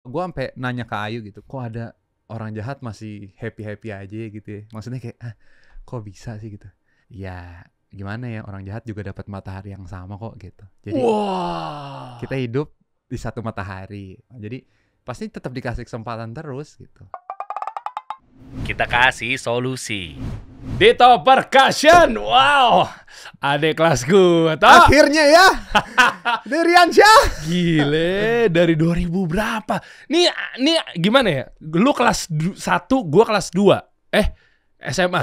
Gue sampai nanya ke Ayu gitu, kok ada orang jahat masih happy-happy aja gitu ya. Maksudnya kayak, kok bisa sih gitu. Ya gimana ya, orang jahat juga dapat matahari yang sama kok gitu. Jadi Wah. kita hidup di satu matahari. Jadi pasti tetap dikasih kesempatan terus gitu. Kita kasih solusi. Dito Percussion, wow, adik kelas gue, toh? Akhirnya ya, Diriansyah. Gile, dari 2000 berapa? Nih gimana ya? Lu kelas 1, gua kelas 2. SMA.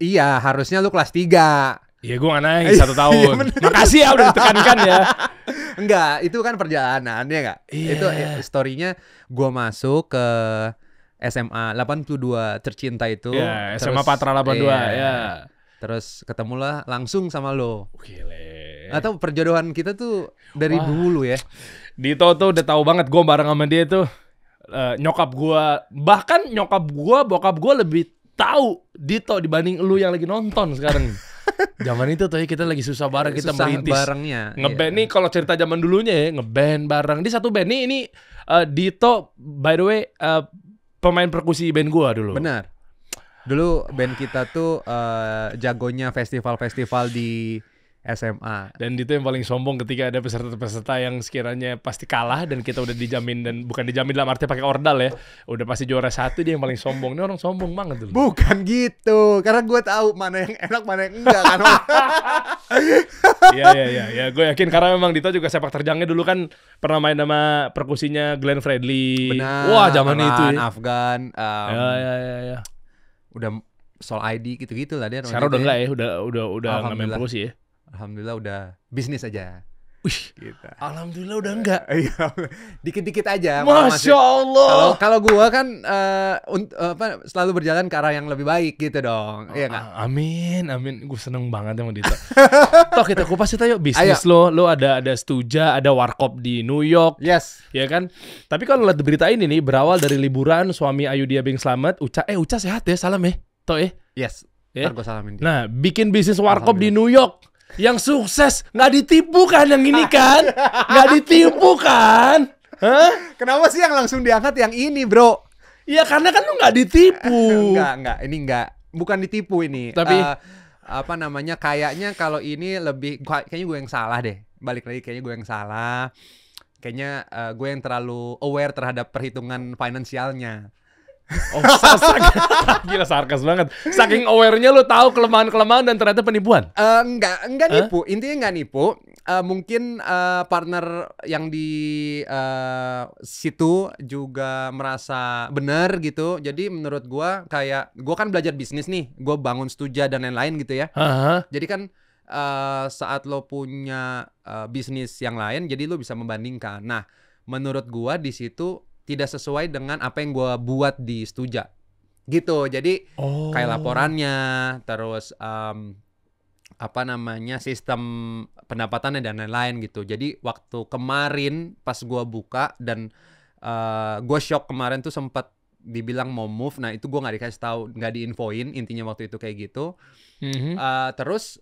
Iya, harusnya lu kelas 3. Iya, gua gak naik 1 tahun. Makasih ya udah ditekankan ya. Enggak, itu kan perjalanan ya enggak? Iya. Itu story-nya gue masuk ke SMA 82 tercinta itu. Ya, SMA Patra 82 ya. Terus ketemulah langsung sama lo. Gile. Atau perjodohan kita tuh dari dulu ya. Dito tuh udah tahu banget gue bareng sama dia tuh. Nyokap gue, bahkan nyokap gue, bokap gue lebih tahu Dito dibanding lu yang lagi nonton sekarang. Zaman itu tuh kita lagi susah bareng, kita Susah merintis barengnya. ngeband nih. Kalau cerita zaman dulunya ya, ngeband bareng di satu band nih. Ini Dito by the way pemain perkusi band gua dulu. Benar. Dulu band kita tuh jagonya festival-festival di SMA. Dan Dito yang paling sombong ketika ada peserta-peserta yang sekiranya pasti kalah dan kita udah dijamin, dan bukan dijamin dalam arti pakai ordal ya. Udah pasti juara 1, dia yang paling sombong. Ini orang sombong banget dulu. Bukan gitu, karena gue tahu mana yang enak mana yang enggak kan. Iya. Gue yakin karena memang Dito juga sepak terjangnya dulu kan pernah main sama perkusinya Glenn Fredly. Benar. Wah, zaman itu ya. Afgan. Ya. Udah Soul ID gitu-gitu lah dia. Sekarang udah enggak ya, udah nggak main perkusi ya. Alhamdulillah udah bisnis aja. Wih, gitu. Alhamdulillah udah enggak. Iya, dikit-dikit aja. Masya Allah. Kalau gua kan selalu berjalan ke arah yang lebih baik gitu dong. Iya nggak? Amin. Gue seneng banget sama Dito. Toh kita kupas kita yuk bisnis. Lo ada Stuja, ada Warkop di New York. Yes. Ya kan? Tapi kalau lihat berita ini nih, berawal dari liburan suami Ayu Dia Bing Slamet, Uca sehat ya, salam ya. Toh ya. Yes. Ya? Ntar gue salamin dia. Nah, bikin bisnis Warkop di New York yang sukses, nggak ditipu kan yang ini kan? Nggak ditipu kan? Hah? Kenapa sih yang langsung diangkat yang ini, bro? Ya karena kan lu nggak ditipu. Enggak, ini enggak. Bukan ditipu ini. Tapi apa namanya? Kayaknya kalau ini lebih kayaknya gue yang salah deh. Balik lagi, kayaknya gue yang salah. Kayaknya gue yang terlalu aware terhadap perhitungan finansialnya. Oh, gila sarkas banget. Saking aware-nya lu tahu kelemahan-kelemahan dan ternyata penipuan. Enggak nipu. Intinya enggak nipu. Mungkin partner yang di situ juga merasa benar gitu. Jadi menurut gua kayak gua kan belajar bisnis nih. Gua bangun Stuja dan lain-lain gitu ya. Jadi kan saat lo punya bisnis yang lain, jadi lo bisa membandingkan. Nah, menurut gua di situ tidak sesuai dengan apa yang gue buat di Stuja gitu. Jadi kayak laporannya, terus apa namanya, sistem pendapatannya dan lain-lain gitu. Jadi waktu kemarin pas gue buka dan gue shock kemarin tuh sempat dibilang mau move. Nah itu gue nggak dikasih tahu, nggak diinfoin intinya waktu itu kayak gitu. Terus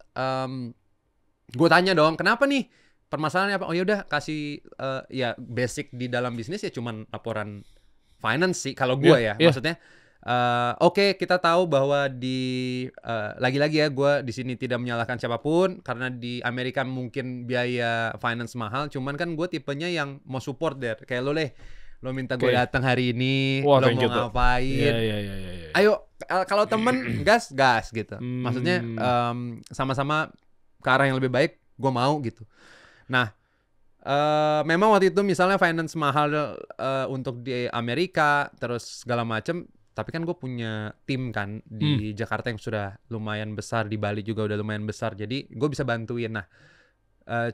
gue tanya dong, kenapa nih? Permasalahannya apa? Oh ya udah kasih ya basic di dalam bisnis ya cuman laporan finance sih kalau gue ya. Maksudnya oke, kita tahu bahwa di lagi-lagi ya gue di sini tidak menyalahkan siapapun karena di Amerika mungkin biaya finance mahal, cuman kan gue tipenya yang mau support deh. Kayak lo minta gue datang hari ini, lo mau ngapain? Iya. Ayo kalau temen gas gitu. Maksudnya sama-sama ke arah yang lebih baik, gue mau gitu. Nah, memang waktu itu misalnya finance mahal untuk di Amerika, terus segala macem. Tapi kan gue punya tim kan di Jakarta yang sudah lumayan besar, di Bali juga udah lumayan besar. Jadi gue bisa bantuin. Nah,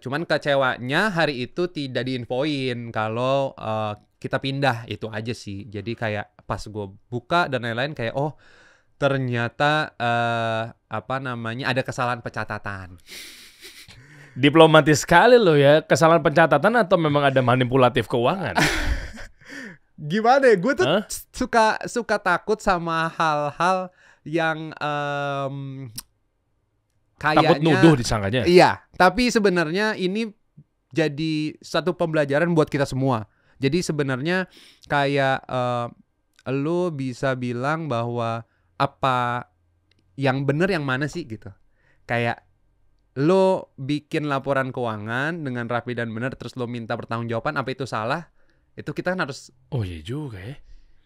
cuman kecewanya hari itu tidak diinfoin kalau kita pindah, itu aja sih. Jadi kayak pas gue buka dan lain-lain kayak ternyata apa namanya, ada kesalahan pencatatan. Diplomatis sekali lo ya. Kesalahan pencatatan atau memang ada manipulatif keuangan? Gimana ya? Gue tuh suka takut sama hal-hal yang kayaknya takut nuduh disangkanya. Iya, tapi sebenarnya ini jadi satu pembelajaran buat kita semua. Jadi sebenarnya kayak lu bisa bilang bahwa apa yang bener yang mana sih gitu. Kayak lo bikin laporan keuangan dengan rapi dan benar terus lo minta pertanggungjawaban apa itu salah, itu kita kan harus iya juga ya.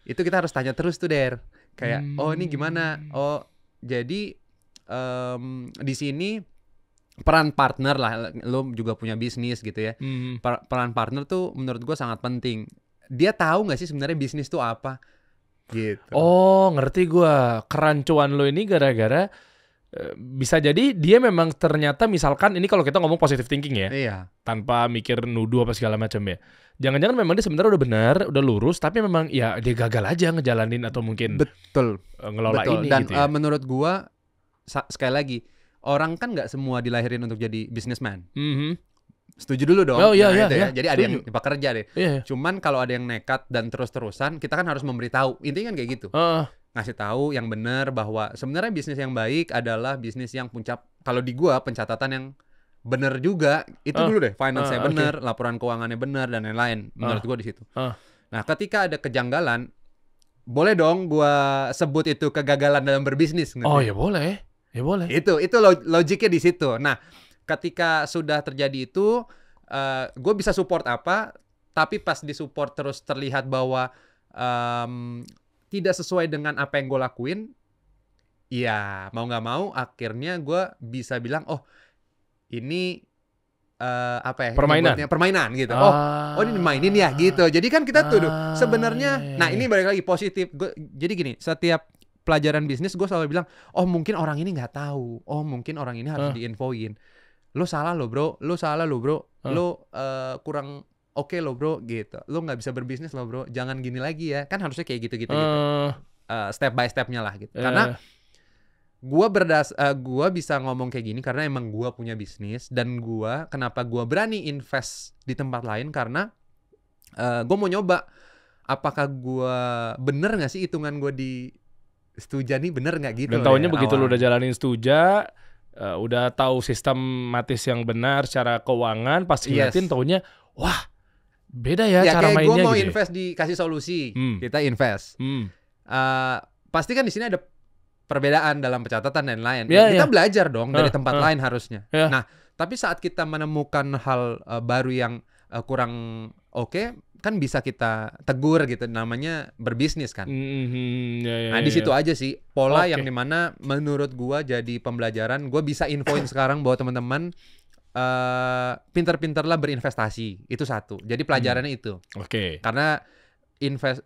Itu kita harus tanya terus tuh Der. Kayak oh ini gimana? Oh jadi di sini peran partner lah, lo juga punya bisnis gitu ya. Peran partner tuh menurut gue sangat penting. Dia tahu nggak sih sebenarnya bisnis tuh apa? Gitu. Oh ngerti gue. Kerancuan lo ini gara-gara bisa jadi dia memang ternyata misalkan ini kalau kita ngomong positive thinking ya, tanpa mikir nuduh apa segala macam ya. Jangan-jangan memang dia sebenarnya udah benar, udah lurus, tapi memang ya dia gagal aja ngejalanin atau mungkin ngelola ini. Dan gitu ya. Menurut gua sekali lagi orang kan nggak semua dilahirin untuk jadi businessman. Setuju dulu dong. Oh iya, itu iya. Ya. Jadi ada yang pekerja deh. Iya. Cuman kalau ada yang nekat dan terus-terusan, kita kan harus memberitahu. Intinya kan kayak gitu. Ngasih tahu yang benar bahwa sebenarnya bisnis yang baik adalah bisnis yang kalau di gua pencatatan yang benar juga. Itu dulu deh, finance-nya benar, laporan keuangannya benar dan lain-lain. Menurut gua di situ. Nah, ketika ada kejanggalan, boleh dong gua sebut itu kegagalan dalam berbisnis. Oh ya boleh. Ya boleh. Itu logiknya di situ. Nah, ketika sudah terjadi itu, gue bisa support apa, tapi pas di support terus terlihat bahwa tidak sesuai dengan apa yang gue lakuin, ya mau nggak mau akhirnya gue bisa bilang, oh ini apa ya? Permainan gitu. Oh ini mainin ya gitu. Jadi kan kita tuh sebenarnya, nah ini balik lagi positif. Jadi gini, setiap pelajaran bisnis gue selalu bilang, oh mungkin orang ini nggak tahu, oh mungkin orang ini harus diinfoin. Lo salah lo bro, lo kurang oke lo bro gitu. Lo nggak bisa berbisnis lo bro, jangan gini lagi ya. Kan harusnya kayak gitu. Step by stepnya lah gitu. Karena gua bisa ngomong kayak gini karena emang gua punya bisnis. Dan kenapa gua berani invest di tempat lain, karena gua mau nyoba apakah gua bener nggak sih hitungan gua di Stuja nih bener nggak gitu. Dan tahunya begitu lu udah jalanin Stuja, udah tahu sistematis yang benar secara keuangan, pas ngeliatin tahunya wah beda ya cara mainnya. Gue mau gitu invest di Kasih Solusi, kita invest. Pasti kan di sini ada perbedaan dalam pencatatan dan lain. Kita belajar dong dari tempat lain harusnya. Nah, tapi saat kita menemukan hal baru yang kurang oke, kan bisa kita tegur gitu, namanya berbisnis kan. Nah di situ aja sih pola yang dimana menurut gua jadi pembelajaran. Gua bisa infoin sekarang bahwa teman-teman pinter-pinterlah berinvestasi, itu satu. Jadi pelajarannya itu. Karena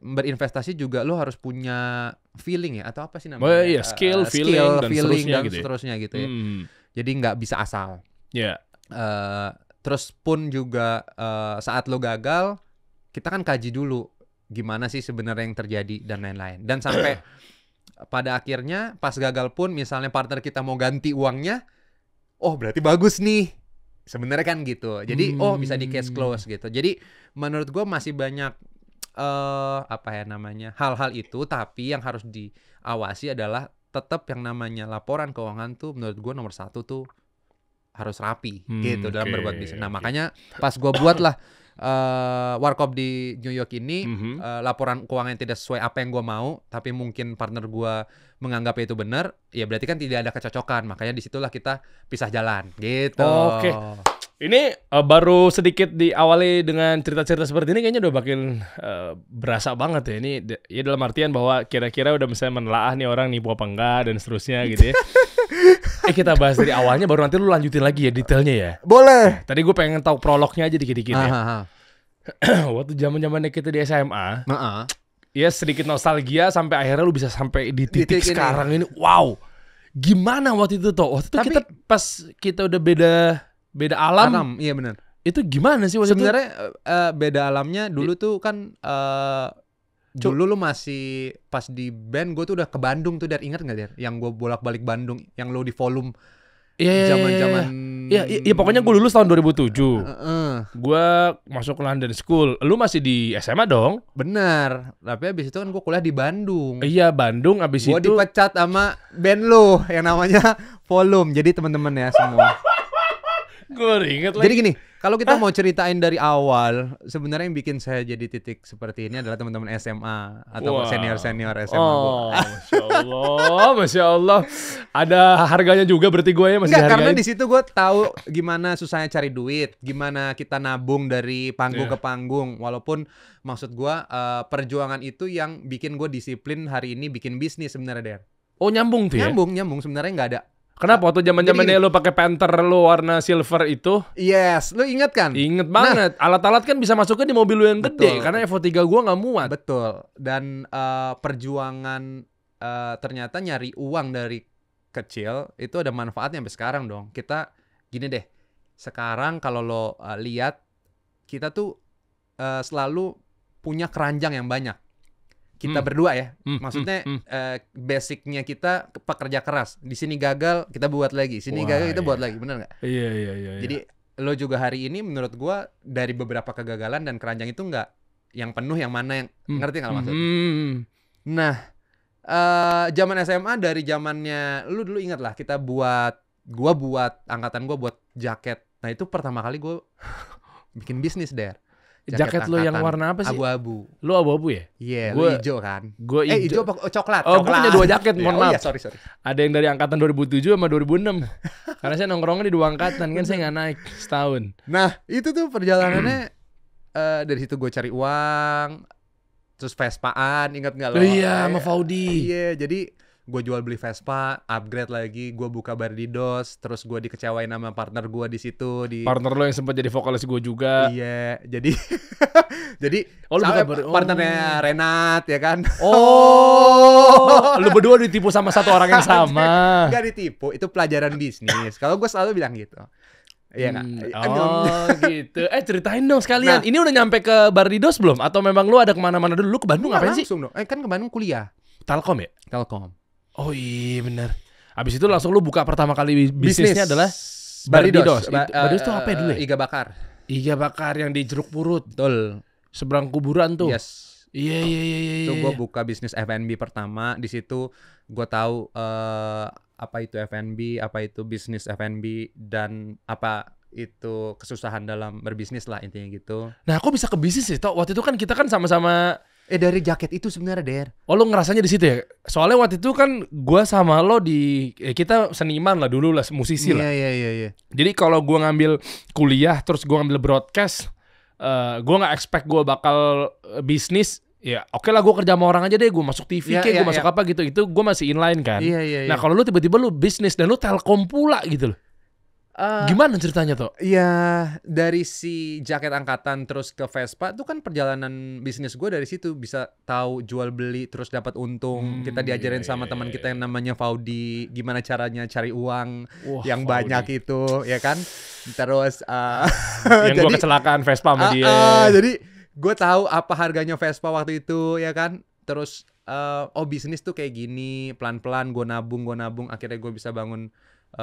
berinvestasi juga lo harus punya feeling ya, atau apa sih namanya? Skill, feeling dan seterusnya gitu ya. Jadi nggak bisa asal. Terus pun juga saat lo gagal, kita kan kaji dulu gimana sih sebenarnya yang terjadi dan lain-lain. Dan sampai pada akhirnya pas gagal pun misalnya partner kita mau ganti uangnya, oh berarti bagus nih. Sebenarnya kan gitu. Jadi bisa di cash close gitu. Jadi menurut gue masih banyak hal-hal itu, tapi yang harus diawasi adalah tetap yang namanya laporan keuangan tuh menurut gue nomor 1 tuh harus rapi gitu dalam berbuat bisnis. Nah makanya pas gue buat lah Warkop di New York ini, laporan keuangan yang tidak sesuai apa yang gue mau, tapi mungkin partner gue menganggap itu benar, ya berarti kan tidak ada kecocokan. Makanya disitulah kita pisah jalan gitu. Ini baru sedikit diawali dengan cerita-cerita seperti ini, kayaknya udah makin berasa banget ya. Ini ya dalam artian bahwa kira-kira udah bisa menelaah nih orang nipu apa enggak dan seterusnya gitu ya. Kita bahas dari awalnya, baru nanti lu lanjutin lagi ya detailnya ya. Boleh. Tadi gue pengen tahu prolognya aja dikit-dikit ya. Waktu zaman-zamannya kita di SMA, ya sedikit nostalgia sampai akhirnya lu bisa sampai di titik sekarang ini. Wow, gimana waktu itu toh? Waktu itu kita pas kita udah beda alam. Iya benar. Itu gimana sih waktu sebenarnya beda alamnya dulu tuh kan. Dulu lu masih pas di band, gue tuh udah ke Bandung tuh, ingat nggak Der? Yang gue bolak-balik Bandung, yang lo di volume zaman-zaman. Iya pokoknya gue lulus tahun 2007. Gue masuk London School. Lu masih di SMA dong? Bener. Tapi abis itu kan gue kuliah di Bandung. Iya Bandung, abis itu gue dipecat sama band lo yang namanya Volume. Jadi teman-teman ya semua. Gue inget lagi. Jadi gini, Kalau kita mau ceritain dari awal, sebenarnya yang bikin saya jadi titik seperti ini adalah teman-teman SMA atau senior-senior SMA gua. Masya Allah, Masya Allah. Ada harganya juga berarti gue ya masih Enggak, dihargain. karena di situ gue tahu gimana susahnya cari duit, gimana kita nabung dari panggung ke panggung. Walaupun maksud gue perjuangan itu yang bikin gue disiplin hari ini bikin bisnis sebenarnya, Der. Oh nyambung tuh ya? Nyambung sebenarnya nggak ada. Kenapa waktu zaman-zamannya lo pakai Panther lo warna silver itu? Yes, lo ingat kan? Inget banget. Alat-alat kan bisa masuknya di mobil lo yang gede. Karena Evo 3 gua nggak muat. Betul. Dan perjuangan ternyata nyari uang dari kecil itu ada manfaatnya sampai sekarang dong. Kita gini deh. Sekarang kalau lo lihat kita tuh selalu punya keranjang yang banyak. Kita berdua ya, maksudnya basicnya kita pekerja keras. Di sini gagal, kita buat lagi. Sini gagal, kita buat lagi, bener nggak? Iya. Jadi lo juga hari ini menurut gua dari beberapa kegagalan dan keranjang itu nggak yang penuh, yang mana yang ngerti nggak maksudnya? Nah, zaman SMA dari zamannya lu dulu ingat lah kita gua buat angkatan gua buat jaket. Nah itu pertama kali gua bikin bisnis, Der. Jaket lo yang warna apa sih? Abu-abu. Lo abu-abu ya? Iya, lu hijau kan? Gue hijau apa coklat? Oh, gue punya 2 jaket, mohon maaf. Iya, sorry. Ada yang dari angkatan 2007 sama 2006. Karena saya nongkrongnya di 2 angkatan, kan saya nggak naik setahun. Nah, itu tuh perjalanannya dari situ gue cari uang, terus Vespaan, ingat nggak lo? Oh iya, sama Faudi. Iya, jadi gue jual beli Vespa, upgrade lagi, gue buka Bardidos, terus gue dikecewain sama partner gue di situ. Partner lo yang sempat jadi vokalis gue juga. Iya, jadi lu partnernya Renat ya kan? Lu berdua ditipu sama satu orang yang sama. Gak ditipu, itu pelajaran bisnis. Kalau gue selalu bilang gitu. Iya nggak? Gitu. Ceritain dong sekalian. Ini udah nyampe ke Bardidos belum? Atau memang lu ada kemana-mana dulu? Lu ke Bandung ngapain sih? Langsung dong. Kan ke Bandung kuliah. Telkom ya? Telkom. Oh iya benar. Abis itu langsung lu buka pertama kali bisnisnya adalah Bardidos. Bardidos itu apa ya dulu ya? Iga bakar. Iga bakar yang di Jeruk Purut. Betul. Seberang kuburan tuh. Yes. Iya. Itu gue buka bisnis F&B pertama. Di situ gue tahu apa itu F&B, apa itu bisnis F&B, dan apa itu kesusahan dalam berbisnis lah intinya gitu. Nah, kok bisa ke bisnis sih? Waktu itu kan kita kan sama-sama dari jaket itu sebenarnya, Der. Oh, lo ngerasanya di situ ya? Soalnya waktu itu kan gua sama lo kita seniman lah dulu lah, musisi lah. Iya. Jadi kalau gua ngambil kuliah terus gua ngambil broadcast, gua nggak expect gua bakal bisnis. Ya, oke lah gua kerja sama orang aja deh, gua masuk TV gua masuk apa gitu. Itu gua masih inline kan. Iya. Nah, kalau lu tiba-tiba lu bisnis dan lu Telkom pula gitu loh. Gimana ceritanya tuh? Ya dari si jaket angkatan terus ke Vespa itu kan perjalanan bisnis gue dari situ, bisa tahu jual beli terus dapat untung. Kita diajarin sama teman kita yang namanya Faudi gimana caranya cari uang yang Faudi banyak itu ya kan. Terus yang gue kecelakaan Vespa sama dia. Jadi gue tahu apa harganya Vespa waktu itu ya kan. Terus bisnis tuh kayak gini, pelan-pelan gue nabung akhirnya gue bisa bangun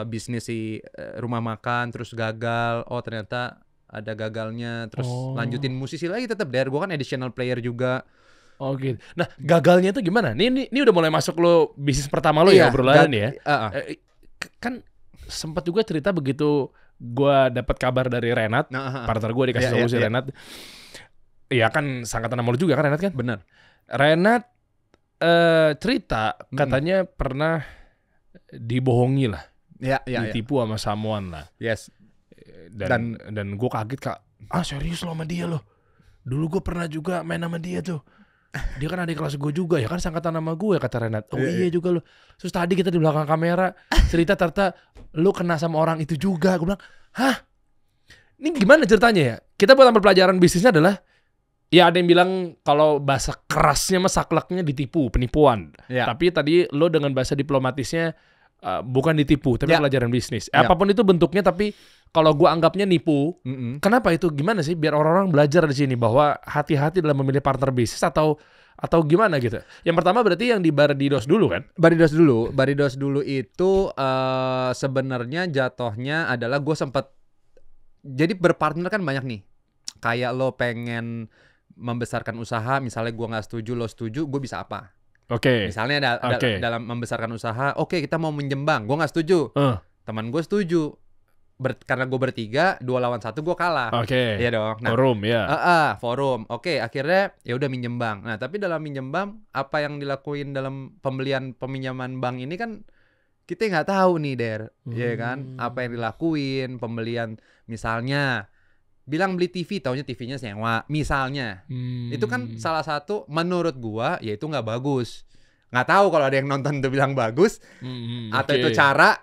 bisnis si rumah makan, terus gagal. Oh ternyata ada gagalnya, terus lanjutin musisi lagi tetap. Gue kan additional player juga. Oh gitu. Nah gagalnya itu gimana? Ini udah mulai masuk lo bisnis pertama lo ya obrolan ya. Kan sempat juga cerita begitu gue dapat kabar dari Renat, partner gue dikasih solusi Renat. Iya kan sangkatan nama lo juga kan Renat kan? Bener. Renat cerita katanya pernah dibohongi lah. Ditipu sama someone lah. Yes. Dan gue kaget kak. Serius lo sama dia lo? Dulu gue pernah juga main sama dia tuh. Dia kan adik kelas gue juga ya kan sangkatan nama gue kata Renat. Oh iya juga lo. Terus tadi kita di belakang kamera cerita ternyata lo kena sama orang itu juga. Gue bilang, hah? Ini gimana ceritanya ya? Kita buat ambil pelajaran bisnisnya adalah ya ada yang bilang kalau bahasa kerasnya mah sakleknya ditipu, penipuan. Tapi tadi lo dengan bahasa diplomatisnya bukan ditipu, tapi pelajaran bisnis. Apapun itu bentuknya, tapi kalau gue anggapnya nipu. Kenapa itu? Gimana sih? Biar orang-orang belajar di sini bahwa hati-hati dalam memilih partner bisnis atau gimana gitu. Yang pertama berarti yang di Bardidos dulu kan? Bardidos dulu itu sebenarnya jatuhnya adalah gue sempat jadi berpartner kan banyak nih. Kayak lo pengen membesarkan usaha, misalnya gue nggak setuju, lo setuju, gue bisa apa? Misalnya dalam membesarkan usaha, kita mau menjembang, gue nggak setuju, teman gue setuju, karena gue bertiga 2 lawan 1 gue kalah. Oke. Iya dong. Nah, forum ya. Forum. Oke, akhirnya ya udah minjem bank. Nah, tapi dalam minjem bank apa yang dilakuin dalam peminjaman bank ini kan kita nggak tahu nih, Der. Ya kan? Apa yang dilakuin pembelian, misalnya bilang beli TV, taunya TV-nya sewa misalnya. Itu kan salah satu menurut gua ya itu nggak bagus. Nggak tahu kalau ada yang nonton tuh bilang bagus atau itu cara.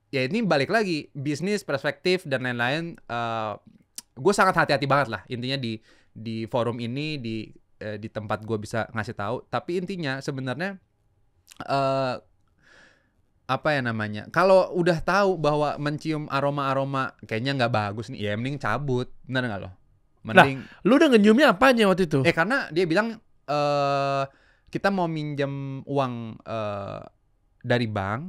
Ya ini balik lagi bisnis, perspektif dan lain-lain. Gue sangat hati-hati banget lah intinya di forum ini, di tempat gue bisa ngasih tahu. Tapi intinya sebenarnya apa ya namanya, kalau udah tahu bahwa mencium aroma-aroma kayaknya nggak bagus nih, ya mending cabut. Bener nggak lo? Mending. Nah, lu udah ngenyiumnya apanya waktu itu? Karena dia bilang kita mau minjem uang dari bank,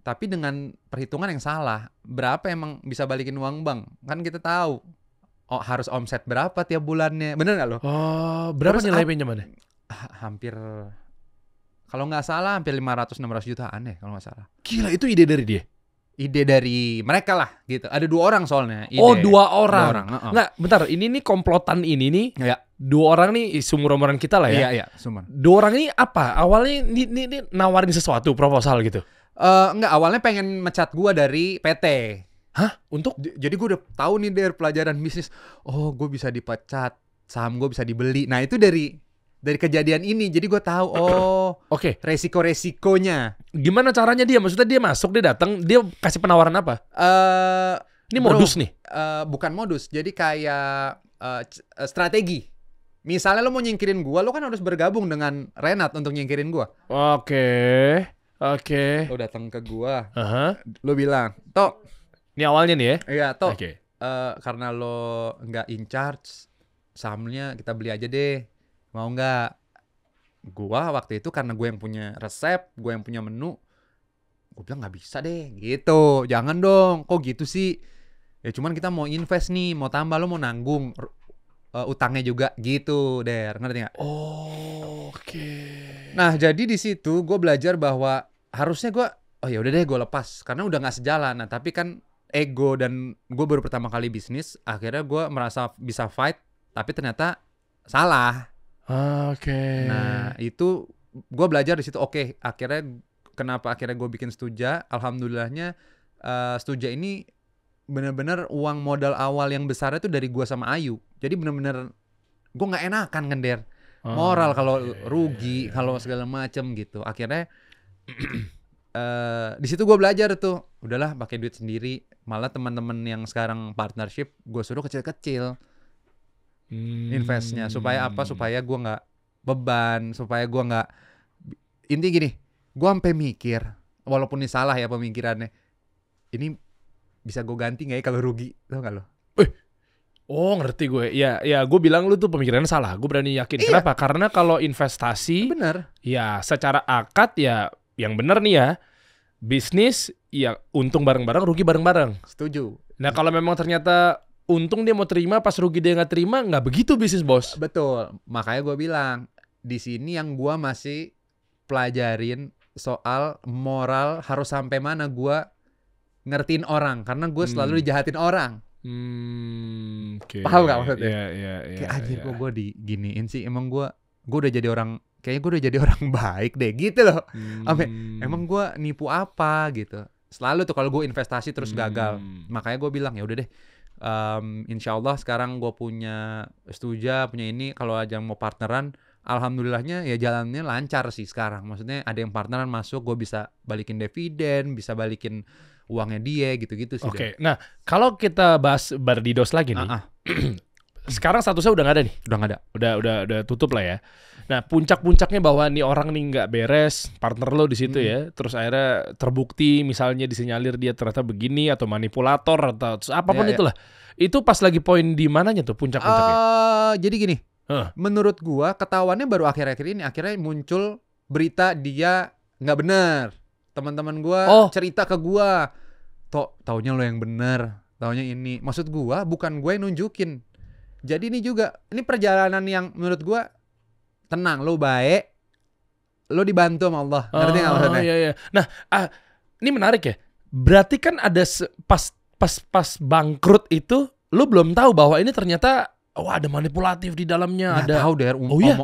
tapi dengan perhitungan yang salah. Berapa emang bisa balikin uang bank? Kan kita tahu harus omset berapa tiap bulannya. Bener nggak lo? Oh, berapa nilai pinjamannya? Hampir, kalau nggak salah hampir 500-600 jutaan ya kalau nggak salah. Gila, itu ide dari dia? Ide dari mereka lah gitu. Ada 2 orang soalnya. Oh, 2 orang. 2 orang. Nggak, bentar. Ini nih komplotan ini nih. Ya. 2 orang nih seumuran kita lah ya. Iya, sumber. 2 orang ini apa? Awalnya ini nawarin sesuatu, proposal gitu. Enggak, awalnya pengen mecat gua dari PT. Hah? Untuk? Jadi gue udah tahu nih dari pelajaran bisnis. Oh, gue bisa dipecat, saham gue bisa dibeli. Nah, itu dari kejadian ini. Jadi gue tahu Oke. resiko-resikonya. Gimana caranya dia? Maksudnya dia masuk, dia datang, dia kasih penawaran apa? Ini modus nih. Bukan modus. Jadi kayak strategi. Misalnya lo mau nyingkirin gue, lo kan harus bergabung dengan Renat untuk nyingkirin gue. Oke. Lo datang ke gue, Aha. lo bilang, Tok. Ini awalnya nih ya? Iya, Tok. Oke. Karena lo nggak in charge, sahamnya kita beli aja deh. Mau nggak? Gua waktu itu karena gue yang punya resep, gue yang punya menu, gue bilang nggak bisa deh, gitu. Jangan dong, kok gitu sih? Ya cuman kita mau invest nih, mau tambah, lo mau nanggung utangnya juga, gitu, Der. Ngerti nggak? Oke. Nah, jadi di situ gue belajar bahwa harusnya gue, ya udah deh gue lepas, karena udah nggak sejalan. Nah, tapi kan ego dan gue baru pertama kali bisnis, akhirnya gue merasa bisa fight, tapi ternyata salah. Oke. Nah, itu gue belajar di situ. Oke, kenapa akhirnya gue bikin Stuja? Alhamdulillahnya Stuja ini benar-benar uang modal awal yang besarnya tuh dari gue sama Ayu. Jadi benar-benar gue nggak enakan ngender moral kalau rugi, kalau segala macem gitu. Akhirnya di situ gue belajar tuh, udahlah pakai duit sendiri. Malah teman-teman yang sekarang partnership gue suruh kecil-kecil investnya, supaya apa? Supaya gue nggak beban, supaya gue nggak, inti gini, gue sampai mikir, walaupun ini salah ya pemikirannya, ini bisa gue ganti nggak ya kalau rugi, tau nggak lo? Oh, ngerti gue. Ya gue bilang lu tuh pemikirannya salah. Gue berani yakin. Iya. Kenapa? Karena kalau investasi, Bener. ya secara akad ya yang bener nih ya, bisnis ya untung bareng-bareng, rugi bareng-bareng. Setuju. Nah kalau memang ternyata untung dia mau terima, pas rugi dia nggak terima, nggak begitu bisnis, bos. Betul. Makanya gue bilang di sini yang gue masih pelajarin soal moral, harus sampai mana gue ngertiin orang, karena gue selalu dijahatin orang. Okay. Paham gak maksudnya? Iya. Kayak anjir kok gue diginiin sih. Emang gue udah jadi orang, kayaknya gue udah jadi orang baik deh gitu loh. Emang gue nipu apa gitu. Selalu tuh kalau gue investasi terus gagal. Makanya gue bilang ya udah deh. Insya Allah sekarang gue punya Stuja, punya ini. Kalau aja mau partneran, alhamdulillahnya ya jalannya lancar sih sekarang. Maksudnya ada yang partneran masuk, gue bisa balikin dividen, bisa balikin uangnya dia, gitu-gitu sih. Oke. Nah kalau kita bahas Bardidos lagi nih, sekarang statusnya udah nggak ada nih. Udah nggak ada. Udah tutup lah ya. Nah puncak-puncaknya bahwa nih orang nih nggak beres, partner lo di situ ya, terus akhirnya terbukti misalnya disinyalir dia ternyata begini atau manipulator atau apapun itulah. Itu pas lagi poin di mananya tuh puncak-puncaknya? Jadi gini, menurut gua ketahuannya baru akhir-akhir ini, akhirnya muncul berita dia nggak benar. Teman-teman gua cerita ke gua, taunya lo yang benar, taunya ini. Maksud gua bukan gue yang nunjukin. Jadi ini juga, ini perjalanan yang menurut gua tenang, lo baik, lo dibantu sama Allah. Ngerti nggak maksudnya? Iya. Nah, ini menarik ya. Berarti kan ada pas pas bangkrut itu lu belum tahu bahwa ini ternyata ada manipulatif di dalamnya. Nggak ada. tahu deh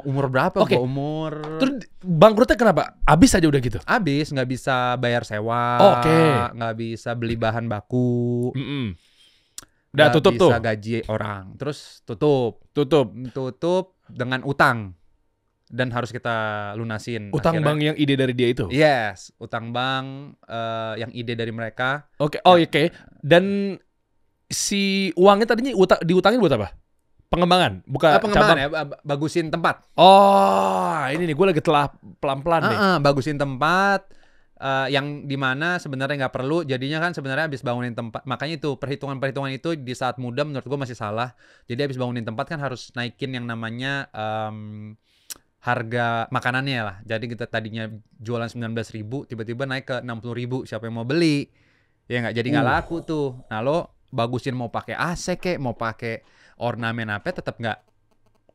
umur berapa. Oke. Gua umur. Terus bangkrutnya kenapa? Habis aja udah gitu. Habis, nggak bisa bayar sewa. Oke. Nggak bisa beli bahan baku. Udah tutup tuh. Nggak bisa gaji orang. Terus tutup dengan utang. Dan harus kita lunasin. Utang bank yang ide dari dia itu? Yes, utang bank yang ide dari mereka. Oke. Dan si uangnya tadinya diutangin buat apa? Pengembangan? Bukan pengembangan cabang. ya, bagusin tempat. Oh, ini nih gue lagi telah pelan-pelan nih. Bagusin tempat yang dimana sebenarnya nggak perlu. Jadinya kan sebenarnya habis bangunin tempat. Makanya itu perhitungan itu di saat muda menurut gue masih salah. Jadi habis bangunin tempat kan harus naikin yang namanya harga makanannya lah. Jadi kita tadinya jualan 19.000, tiba-tiba naik ke 60.000. Siapa yang mau beli? Ya nggak, jadi nggak laku tuh. Nah lo bagusin mau pakai AC kek, mau pakai ornamen apa, tetap nggak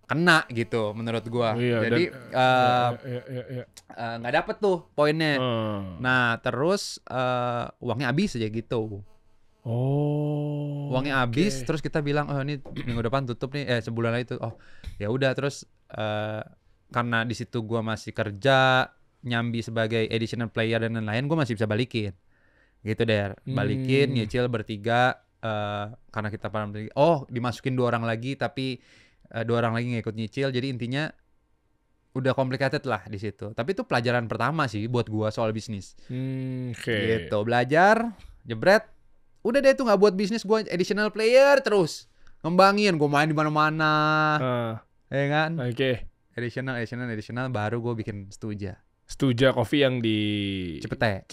kena gitu menurut gua. Jadi nggak dapet tuh poinnya. Nah terus uangnya habis aja gitu. Uangnya habis, terus kita bilang ini minggu depan tutup nih, sebulan lagi tuh. Ya udah, terus karena di situ gue masih kerja nyambi sebagai additional player dan lain-lain, gue masih bisa balikin gitu deh, balikin nyicil bertiga karena kita pernah dimasukin 2 orang lagi, tapi 2 orang lagi nggak ikut nyicil. Jadi intinya udah complicated lah di situ. Tapi itu pelajaran pertama sih buat gue soal bisnis. Gitu, belajar jebret, udah deh tuh nggak buat bisnis, gue additional player terus ngembangin, gue main di mana-mana ya kan. Additional baru gue bikin Stuja Coffee yang di Cipete.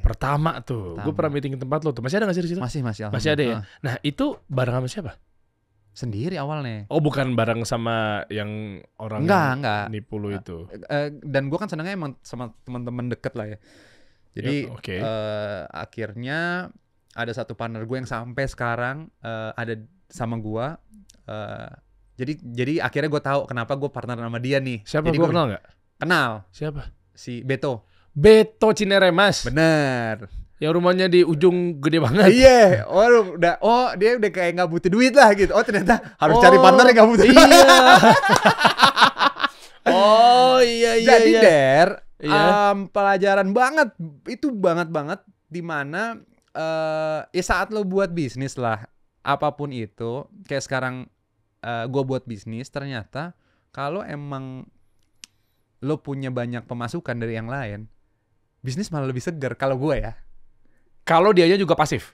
Pertama tuh. Gue pernah meeting ke tempat lo tuh. Masih ada nggak sih di situ? Masih ada ya. Nah itu bareng sama siapa? Sendiri awalnya. Bukan bareng sama yang orang enggak. Nipu lo itu. Dan gue kan senangnya emang sama teman-teman deket lah ya. Jadi akhirnya ada satu partner gue yang sampai sekarang ada sama gue. Jadi akhirnya gue tahu kenapa gue partner sama dia nih. Siapa? Gue kenal nggak? Kenal. Siapa? Si Beto Cineremas. Bener. Yang rumahnya di ujung gede banget. Iya. Dia udah kayak nggak butuh duit lah gitu. Ternyata harus cari partner yang nggak butuh duit. Iya. Jadi pelajaran banget. Itu banget dimana saat lo buat bisnis lah, apapun itu, kayak sekarang gue buat bisnis, ternyata kalau emang lo punya banyak pemasukan dari yang lain, bisnis malah lebih segar kalau gue ya. Kalau dianya juga pasif.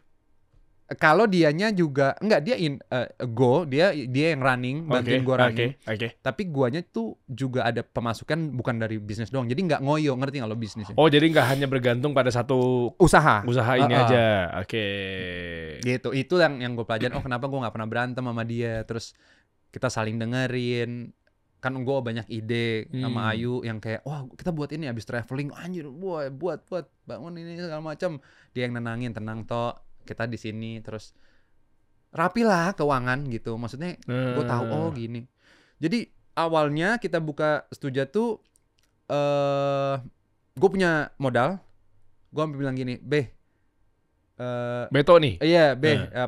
Kalau dianya juga enggak, dia yang running, bantuin gue running. Tapi guanya tuh juga ada pemasukan bukan dari bisnis doang. Jadi nggak ngoyo, ngerti nggak lo bisnisnya? Jadi nggak hanya bergantung pada satu usaha ini aja. Gitu. Itu yang gue pelajarin. Kenapa gue nggak pernah berantem sama dia. Terus kita saling dengerin. Kan gue banyak ide sama Ayu yang kayak, kita buat ini abis traveling, anjir, buat bangun ini segala macam. Dia yang nenangin, tenang toh. Kita di sini terus rapi lah keuangan gitu. Maksudnya gue tahu gini. Jadi awalnya kita buka Stuja tuh gue punya modal. Gue sampai bilang gini, Beto nih. Iya,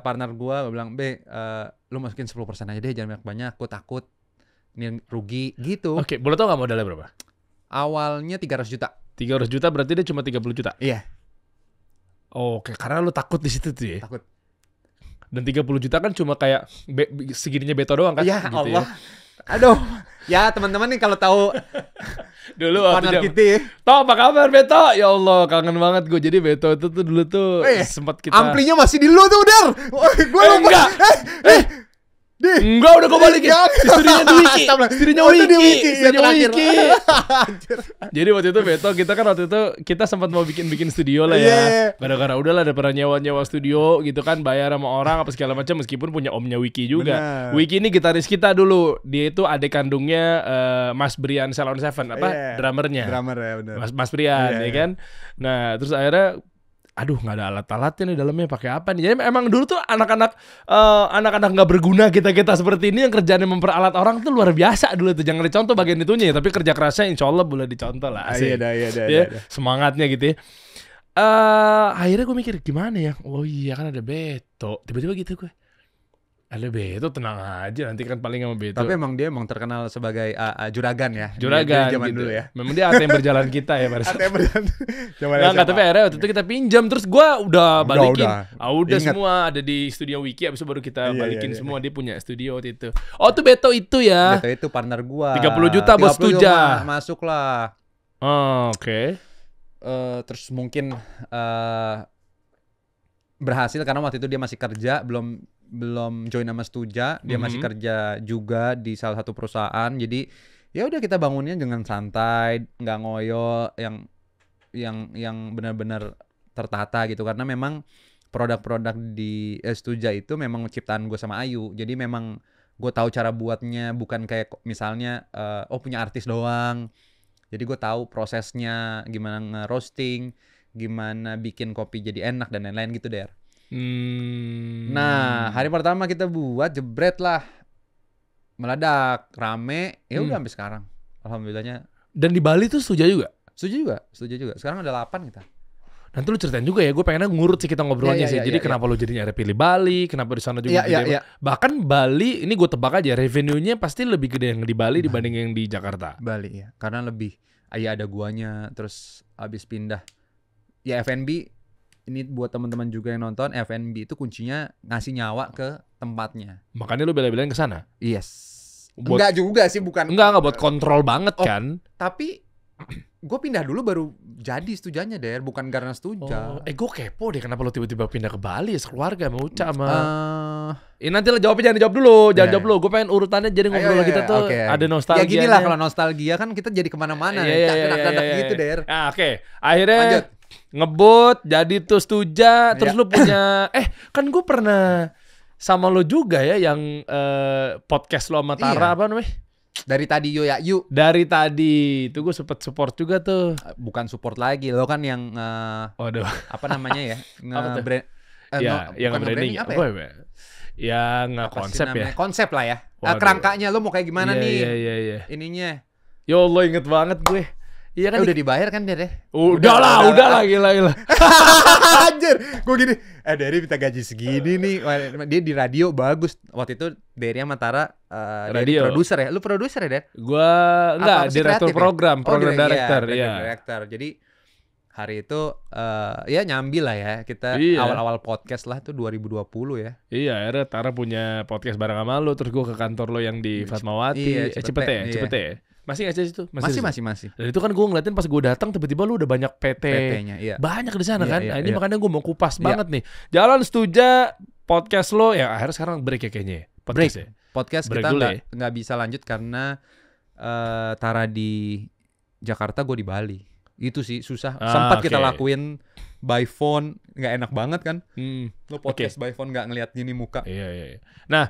partner gue bilang, lu masukin 10% aja deh, jangan banyak-banyak, gue takut ini rugi gitu. Boleh tau gak modalnya berapa? Awalnya 300 juta. 300 juta berarti dia cuma 30 juta? Iya. Karena lu takut di situ tuh ya. Takut. Dan 30 juta kan cuma kayak segininya Beto doang kan? Ya gitu Allah. Aduh. Ya teman-teman nih kalau tahu dulu partner kita. Toh apa kabar Beto? Ya Allah kangen banget gue. Jadi Beto itu tuh dulu tuh sempat kita. Amplinya masih di lu tuh Dar. Gue lupa. Enggak, udah gue balikin. Istrinya Wiki. Istrinya Wiki. Jadi waktu itu Beto, kita sempat mau bikin studio lah ya. Gara-gara udahlah ada pernah nyewa studio gitu kan, bayar sama orang apa segala macam, meskipun punya omnya Wiki juga. Bener. Wiki ini gitaris kita dulu. Dia itu adik kandungnya Mas Brian Salon Seven, drummernya. Drummer ya benar. Mas Brian ya kan. Nah, terus akhirnya nggak ada alat-alatnya nih dalamnya, pakai apa nih? Jadi emang dulu tuh anak-anak nggak berguna kita seperti ini yang kerjanya memperalat orang tuh luar biasa dulu tuh. Jangan dicontoh bagian itunya ya, tapi kerja kerasnya insya Allah boleh dicontoh lah. Iya. Semangatnya gitu ya. Akhirnya gue mikir gimana ya. Oh iya kan ada Beto. Tiba-tiba gitu gue. Ada Beto, tenang aja, nanti kan paling sama Beto. Tapi emang dia terkenal sebagai juragan ya. Juragan zaman gitu. dulu ya. Memang dia ATM berjalan kita ya pada saat. ATM berjalan. Enggak, tapi akhirnya waktu itu kita pinjam, terus gue udah balikin. Udah Ingat. semua ada di studio Wiki, abis itu baru kita balikin semua. Dia punya studio waktu itu. Oh tuh Beto itu ya. Beto itu partner gua. 30 juta bos Tuja. Masuk lah. Oh, oke. Terus mungkin berhasil karena waktu itu dia masih kerja, belum join sama Stuja, dia masih kerja juga di salah satu perusahaan. Jadi ya udah kita bangunnya dengan santai, nggak ngoyo, yang benar-benar tertata gitu. Karena memang produk-produk di Stuja itu memang ciptaan gue sama Ayu. Jadi memang gue tahu cara buatnya, bukan kayak misalnya punya artis doang. Jadi gue tahu prosesnya, gimana nge-roasting, gimana bikin kopi jadi enak dan lain-lain gitu Der. Nah, hari pertama kita buat jebret lah, meledak, rame, ya udah sampai sekarang. Alhamdulillahnya. Dan di Bali tuh Stuja juga? Setuju juga. Sekarang ada 8 kita. Nanti lu ceritain juga ya, gue pengennya ngurut sih kita ngobrolnya sih. Jadi kenapa lu jadinya ada pilih Bali, kenapa di sana juga gede. Bahkan Bali, ini gue tebak aja, revenue-nya pasti lebih gede yang di Bali dibanding yang di Jakarta. Bali ya, karena lebih, ada guanya, terus habis pindah. Ya F&B, ini buat teman-teman juga yang nonton, F&B itu kuncinya ngasih nyawa ke tempatnya. Makanya lu bela-belain ke sana. Yes. Enggak juga sih, bukan. Enggak buat kontrol banget kan. Tapi gue pindah dulu baru jadi Stujanya Der, bukan karena Stuja. Gue kepo deh kenapa lu tiba-tiba pindah ke Bali ya, sekeluarga sama Uca sama. Nanti lo jawabnya, jangan jawab dulu. Gue pengen urutannya jadi ngobrol kita tuh ada nostalgia. Ya gini lah, kalau nostalgia kan kita jadi kemana-mana. Gitu Der. Nah, oke. Akhirnya lanjut. Ngebut jadi tuh Stuja, terus lu punya kan gue pernah sama lo juga ya yang podcast lo sama Tara apa namanya? Dari tadi yuk. Dari tadi itu gue sempet support juga tuh. Bukan support lagi, lo kan yang waduh, apa namanya ya? Nge-brand yang branding apa ya? Ya nge-konsep ya. Konsep lah ya. Kerangkanya lo mau kayak gimana nih? Iya. Ininya. Ya Allah, inget banget gue. Iya kan udah dibayar kan Der ya? Udah lah gila. Anjir, gue gini, Dery minta gaji segini nih. Dia di radio bagus. Waktu itu Dery sama Tara radio produser ya. Lu produser ya Der? Gua enggak, direktur program, program director ya. Director. Jadi hari itu ya nyambi lah ya. Kita awal-awal podcast lah tuh 2020 ya. Iya, akhirnya Tara punya podcast bareng sama lu, terus gue ke kantor lo yang di Fatmawati, Cipete ya. Masih nggak sih itu? Masih. Dan itu kan gue ngeliatin pas gue datang tiba-tiba lu udah banyak PT-nya, banyak di sana kan. Nah, ini makanya gue mau kupas banget nih. Jalan Stuja podcast lo ya akhirnya sekarang break ya kayaknya. Podcast kita nggak bisa lanjut karena Tara di Jakarta, gue di Bali. Itu sih susah. Sempat kita lakuin by phone, nggak enak banget kan? Lo podcast by phone nggak ngeliat gini muka. Iya. Nah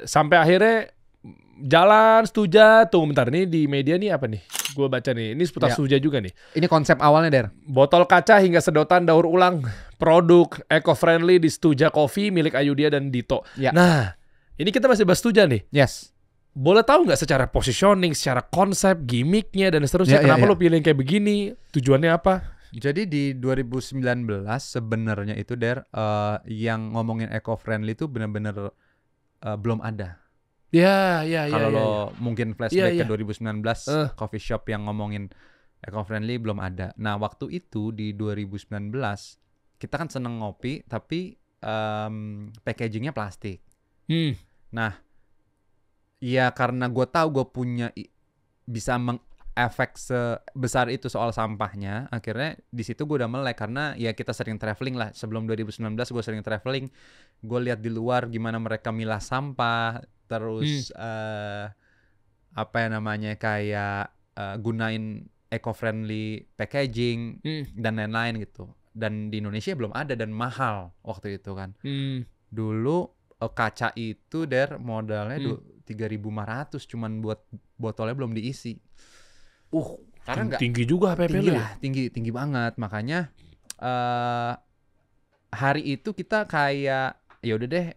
sampai akhirnya jalan Stuja, tunggu bentar nih di media nih apa nih? Gue baca nih, ini seputar Stuja juga nih. Ini konsep awalnya Der. Botol kaca hingga sedotan daur ulang, produk eco-friendly di Stuja Coffee milik Ayudhya dan Dito. Nah, ini kita masih bahas Stuja nih. Yes. Boleh tahu nggak secara positioning, secara konsep, gimmicknya dan seterusnya, kenapa lo pilih kayak begini? Tujuannya apa? Jadi di 2019 sebenarnya itu Der, yang ngomongin eco-friendly itu benar-benar belum ada. Ya. Kalau lo mungkin flashback ke 2019 coffee shop yang ngomongin eco-friendly belum ada. Nah waktu itu di 2019 kita kan seneng ngopi tapi packagingnya plastik. Nah ya karena gue tahu gue punya bisa mengefek sebesar itu soal sampahnya, akhirnya di situ gue udah melek karena ya kita sering traveling lah. Sebelum 2019 gue sering traveling, gue lihat di luar gimana mereka milah sampah. Terus apa yang namanya kayak gunain eco-friendly packaging dan lain-lain gitu. Dan di Indonesia belum ada dan mahal waktu itu kan. Dulu kaca itu Der modalnya 3.500 cuman buat botolnya belum diisi. Karena tinggi juga HPP lu ya? Tinggi banget. Makanya hari itu kita kayak ya udah deh,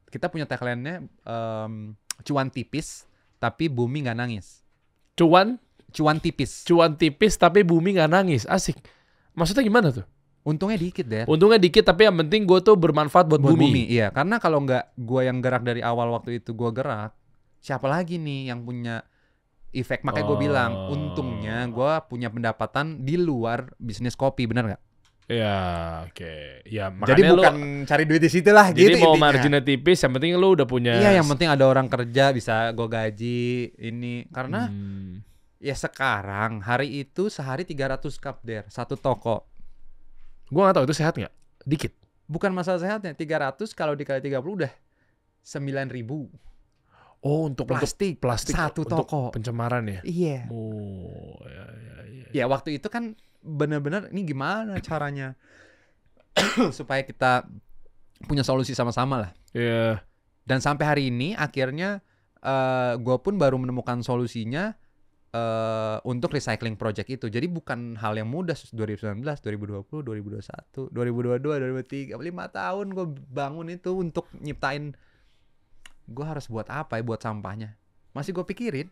kita punya tagline-nya cuan tipis tapi bumi nggak nangis. Cuan tipis. Cuan tipis tapi bumi nggak nangis. Asik. Maksudnya gimana tuh? Untungnya dikit deh. Untungnya dikit tapi yang penting gue tuh bermanfaat buat bumi. Iya, karena kalau nggak gue yang gerak dari awal waktu itu gue gerak, siapa lagi nih yang punya efek? Makanya gue bilang, untungnya gue punya pendapatan di luar bisnis kopi, benar nggak? Ya, oke. Ya, jadi bukan cari duit di situ lah. Jadi gitu mau intinya. Marginnya tipis, yang penting lu udah punya. Iya, yang penting ada orang kerja bisa gue gaji ini. Karena ya sekarang hari itu sehari 300 cup der, satu toko. Gue gak tahu itu sehat nggak? Dikit. Bukan masalah sehatnya, 300 kalau dikali 30 udah 9.000. Oh, untuk plastik satu untuk toko pencemaran ya? Iya. Oh, ya waktu itu kan bener-bener ini gimana caranya supaya kita punya solusi sama-sama lah. Iya. Dan sampai hari ini akhirnya gue pun baru menemukan solusinya untuk recycling project itu. Jadi bukan hal yang mudah. 2019, 2020, 2021, 2022, 2023, 5 tahun gue bangun itu untuk nyiptain. Gue harus buat apa ya buat sampahnya. Masih gue pikirin.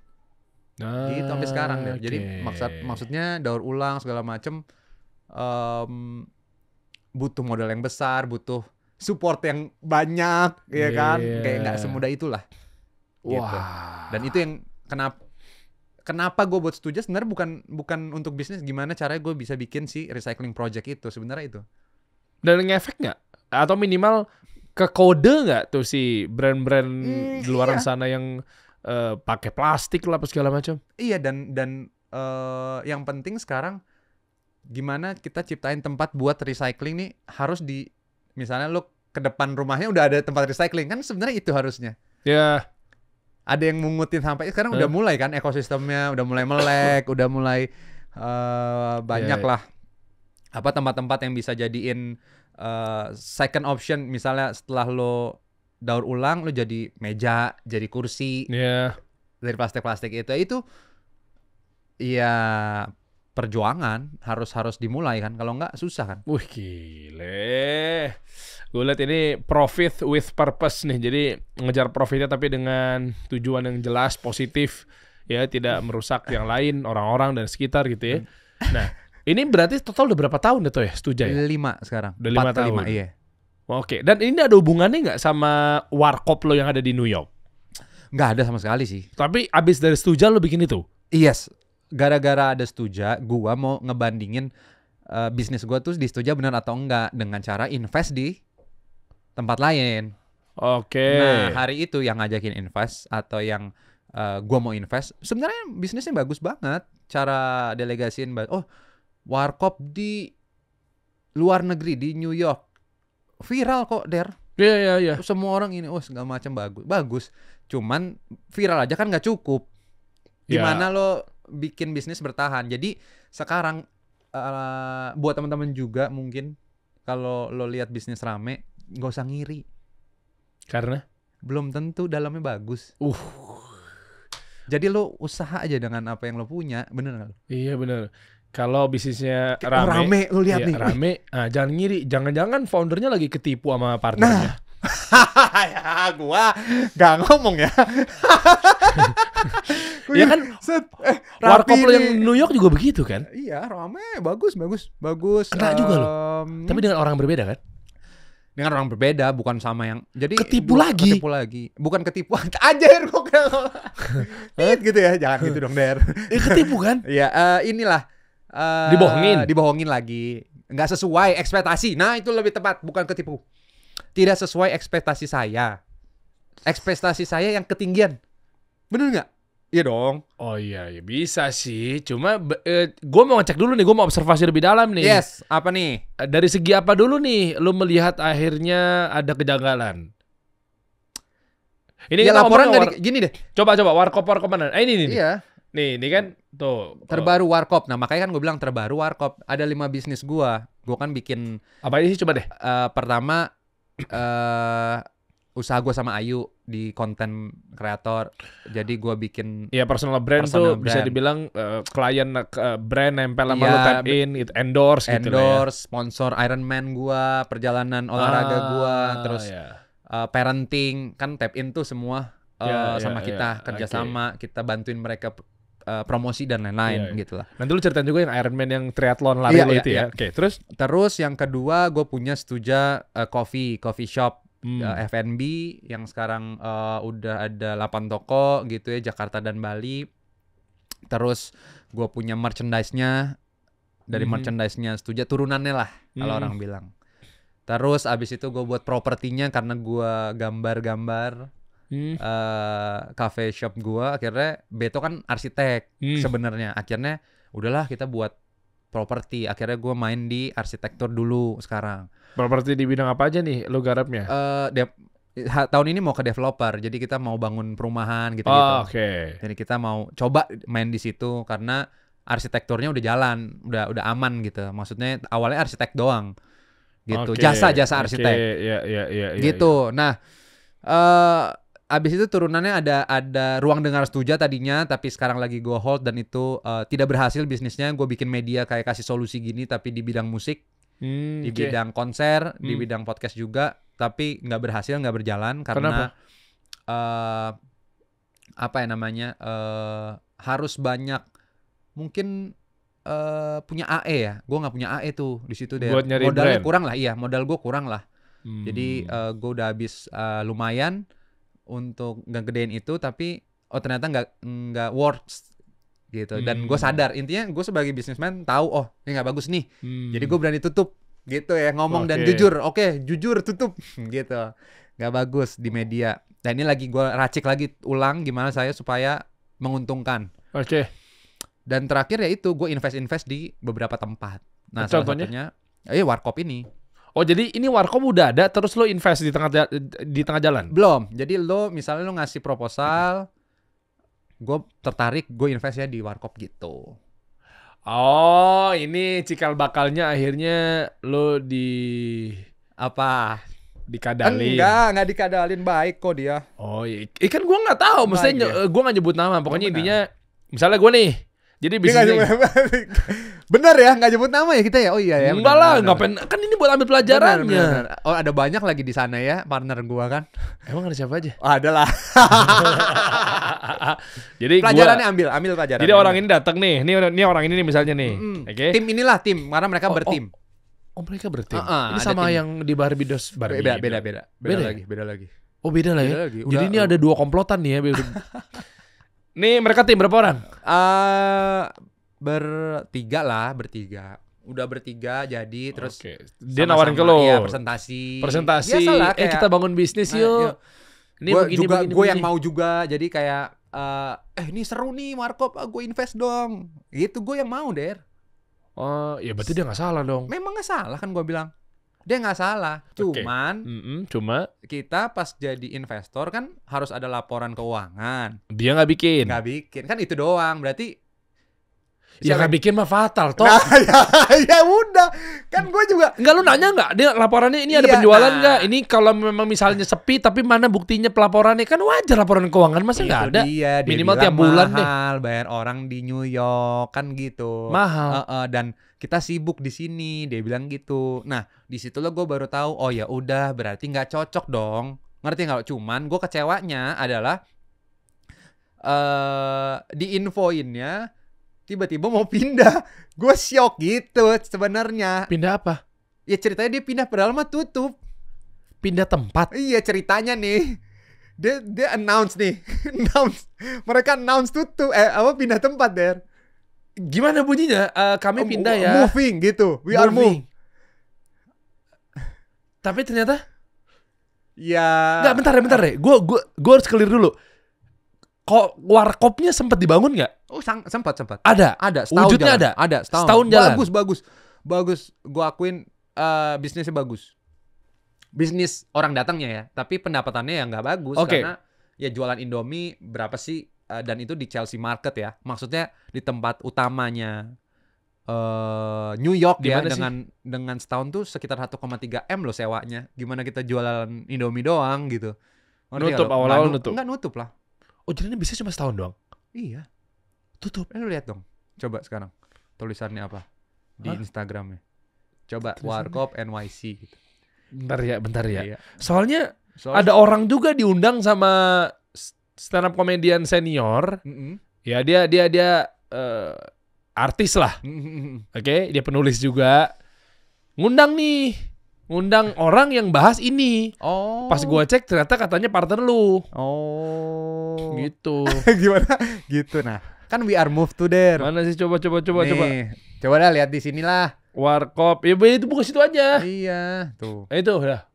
Gitu sampai sekarang deh. Jadi maksudnya daur ulang segala macem butuh modal yang besar, butuh support yang banyak, ya kan? Kayak nggak semudah itulah. Gitu. Wah. Dan itu yang kenapa gue buat Stuja sebenarnya bukan untuk bisnis, gimana caranya gue bisa bikin si recycling project itu sebenarnya itu. Dan ngefek nggak? Atau minimal ke kode nggak tuh si brand-brand di luar sana yang pakai plastik lah apa segala macam? Iya, dan yang penting sekarang gimana kita ciptain tempat buat recycling nih, harus di misalnya lo ke depan rumahnya udah ada tempat recycling, kan sebenarnya itu harusnya. Ya. Ada yang mungutin sampai sekarang udah mulai kan ekosistemnya udah mulai melek, udah mulai banyak lah apa tempat-tempat yang bisa jadiin second option, misalnya setelah lo daur ulang lo jadi meja, jadi kursi dari plastik-plastik itu ya perjuangan harus dimulai kan, kalau nggak susah kan. Wih gile. Gue liat ini profit with purpose nih. Jadi ngejar profitnya tapi dengan tujuan yang jelas, positif. Ya, tidak merusak yang lain, orang-orang dan sekitar gitu ya. Nah, ini berarti total udah berapa tahun itu ya Stuja ya? 5 sekarang. Udah 5 tahun. Iya. Oke, dan ini ada hubungannya nggak sama warkop lo yang ada di New York? Nggak ada sama sekali sih. Tapi abis dari Stuja lo bikin itu? Yes. Gara-gara ada Stuja, gua mau ngebandingin bisnis gua tuh di Stuja benar atau enggak dengan cara invest di tempat lain. Oke. Nah, hari itu yang ngajakin invest atau yang gua mau invest, sebenarnya bisnisnya bagus banget. Cara delegasiin, warkop di luar negeri, di New York. Viral kok, Der. Iya. Semua orang ini, segala macam bagus. Cuman viral aja kan nggak cukup. Gimana lo bikin bisnis bertahan? Jadi sekarang buat teman-teman juga mungkin kalau lo lihat bisnis rame, nggak usah ngiri. Karena belum tentu dalamnya bagus. Jadi lo usaha aja dengan apa yang lo punya, bener nggak lo? Iya bener. Kalau bisnisnya rame, lo lihat nih. Rame, jangan ngiri. Jangan-jangan foundernya lagi ketipu sama partnernya. Ya, gua nggak ngomong ya. Ya kan, warkop lo yang New York juga begitu kan? Iya, rame, bagus. Kena juga lo. Tapi dengan orang berbeda kan? Dengan orang berbeda, bukan sama yang jadi ketipu lagi. Bukan ketipu aja kok. Gitu ya, jangan gitu dong, Der. Ketipu kan? Iya, inilah dibohongin lagi. Nggak sesuai ekspektasi. Nah, itu lebih tepat, bukan ketipu. Tidak sesuai ekspektasi saya. Ekspektasi saya yang ketinggian. Bener nggak? Iya dong. Oh iya, bisa sih. Cuma gue mau ngecek dulu nih, gue mau observasi lebih dalam nih. Yes, apa nih? Dari segi apa dulu nih lu melihat akhirnya ada kejanggalan? Ini ya laporan gini deh. Coba warkop mana? Ini nih. Iya. Nih kan tuh. Terbaru warkop. Nah, makanya kan gue bilang terbaru warkop. Ada 5 bisnis gue. Gue kan bikin. Apa ini sih, coba deh. Pertama usaha gue sama Ayu di konten kreator. Jadi gue bikin personal brand tuh bisa dibilang klien brand nempel sama lu, tap in, endorse gitu lah ya. Sponsor Ironman gue, perjalanan olahraga gue, terus parenting kan tap in tuh semua sama kita kerjasama, kita bantuin mereka promosi dan lain-lain gitu lah. Nanti lu ceritain juga yang Ironman yang triathlon lari lo itu ya. Oke, terus yang kedua gue punya Stuja coffee shop F&B yang sekarang udah ada 8 toko gitu ya, Jakarta dan Bali. Terus gue punya merchandise-nya, dari merchandise-nya Stuja turunannya lah kalau orang bilang. Terus abis itu gue buat propertinya karena gue gambar-gambar cafe shop gue. Akhirnya Beto kan arsitek sebenarnya. Akhirnya udahlah kita buat properti. Akhirnya gue main di arsitektur dulu sekarang. Properti di bidang apa aja nih lo garapnya? Tahun ini mau ke developer, jadi kita mau bangun perumahan gitu-gitu. Oke. Jadi kita mau coba main di situ karena arsitekturnya udah jalan, udah aman gitu. Maksudnya awalnya arsitek doang, gitu. Jasa arsitek, gitu. Nah, abis itu turunannya ada ruang dengar Stuja tadinya, tapi sekarang lagi gue hold dan itu tidak berhasil bisnisnya. Gue bikin media kayak kasih solusi gini, tapi di bidang musik, di bidang konser, di bidang podcast juga. Tapi nggak berhasil, nggak berjalan karena harus banyak mungkin punya AE ya. Gue nggak punya AE tuh di situ deh. Modalnya kurang lah, modal gue kurang lah. Jadi gue udah habis lumayan untuk ngegedein itu, tapi ternyata nggak works gitu. Dan gue sadar, intinya gue sebagai businessman tahu ini nggak bagus nih. Jadi gue berani tutup. Gitu ya, ngomong dan jujur. Oke, jujur tutup gitu. Gak bagus di media. Dan ini lagi gue racik lagi ulang gimana saya supaya menguntungkan. Dan terakhir ya itu gue invest di beberapa tempat. Nah, salah satunya Warkop ini. Oh, jadi ini Warkop udah ada terus lo invest di tengah jalan? Belum. Jadi misalnya lo ngasih proposal, gue tertarik, gue invest ya di Warkop gitu. Oh, ini cikal bakalnya akhirnya lo dikadalin. Enggak dikadalin, baik kok dia. Oh, kan gue nggak tahu, maksudnya gue nggak nyebut nama. Pokoknya intinya, misalnya gue nih, jadi bisnisnya. Bener ya, nggak nyebut nama ya kita ya. Oh iya ya. Enggak lah, ngapain? Kan ini buat ambil pelajarannya. Bener. Oh, ada banyak lagi di sana ya partner gue kan. Emang ada siapa aja? Ada lah. Jadi pelajarannya ambil pelajaran. Jadi orang ini datang nih, ini orang ini nih misalnya nih. Okay. Tim karena mereka bertim. Oh, mereka bertim. Ini sama tim. Yang di Barbidos. Beda lagi. Oh, beda lah ya. Jadi ini ada 2 komplotan nih ya. Nih mereka tim berapa orang? Bertiga. Udah bertiga jadi terus dia nawarin ke lo. Iya, presentasi. Biasalah, kayak, kita bangun bisnis yuk. Gue yang mau juga. Jadi kayak ini seru nih Warkop, gue invest dong. Gitu, gue yang mau, Der. Oh, ya berarti dia nggak salah dong. Memang nggak salah kan gue bilang. Dia nggak salah. Cuman cuma kita pas jadi investor kan harus ada laporan keuangan. Dia nggak bikin. Kan itu doang. Berarti ya nggak bikin mah fatal toh. Nah, ya udah. Kan gue juga. Enggak, lu nanya nggak? Dia laporannya ini ada penjualan nggak? Ini kalau memang misalnya sepi tapi mana buktinya pelaporannya? Kan wajar laporan keuangan, masa nggak ada? Dia minimal tiap bulan mahal, bayar orang di New York kan gitu. Mahal. Dan kita sibuk di sini, dia bilang gitu. Nah, di situ lo gue baru tahu. Oh ya udah, berarti nggak cocok dong. Ngerti nggak? Cuman gue kecewanya adalah diinfoinnya tiba-tiba mau pindah. Gue shock gitu sebenarnya. Pindah apa? Ya ceritanya dia pindah padahal mah tutup. Pindah tempat? Iya, ceritanya nih. Dia announce nih. Mereka announce tutup. Pindah tempat, Der. Gimana bunyinya? Kami pindah ya. Moving gitu. We are moving. Tapi ternyata ya. Enggak, bentar deh. Gue harus clear dulu. Kok Warkopnya sempat dibangun nggak? Oh, sempat. Ada. Setahun wujudnya jalan. ada. Setahun jalan. Bagus. Gue akuin bisnisnya bagus. Bisnis orang datangnya ya, tapi pendapatannya ya nggak bagus. Karena ya jualan Indomie berapa sih? Dan itu di Chelsea Market ya. Maksudnya di tempat utamanya New York. Gimana ya dengan setahun tuh sekitar 1,3 M loh sewanya. Gimana kita jualan Indomie doang gitu. Nutup awal-awal nutup. Enggak nutup lah. Oh, jadi ini bisa cuma setahun doang? Iya. Tutup. Lu lihat dong. Coba sekarang. Tulisannya apa? Di Instagramnya. Coba Warkop NYC gitu. Bentar ya. Iya. Soalnya ada orang juga diundang sama stand up comedian senior Ya dia artis lah. Oke, dia penulis juga. Ngundang orang yang bahas ini. Oh. Pas gua cek ternyata katanya partner lu. Oh. Gitu. Gimana? Gitu nah. Kan We Are Move tuh Der. Mana sih coba. Nih, coba dah lihat di sinilah. Warkop. Ya itu buka situ aja. Iya, tuh. Itu udah.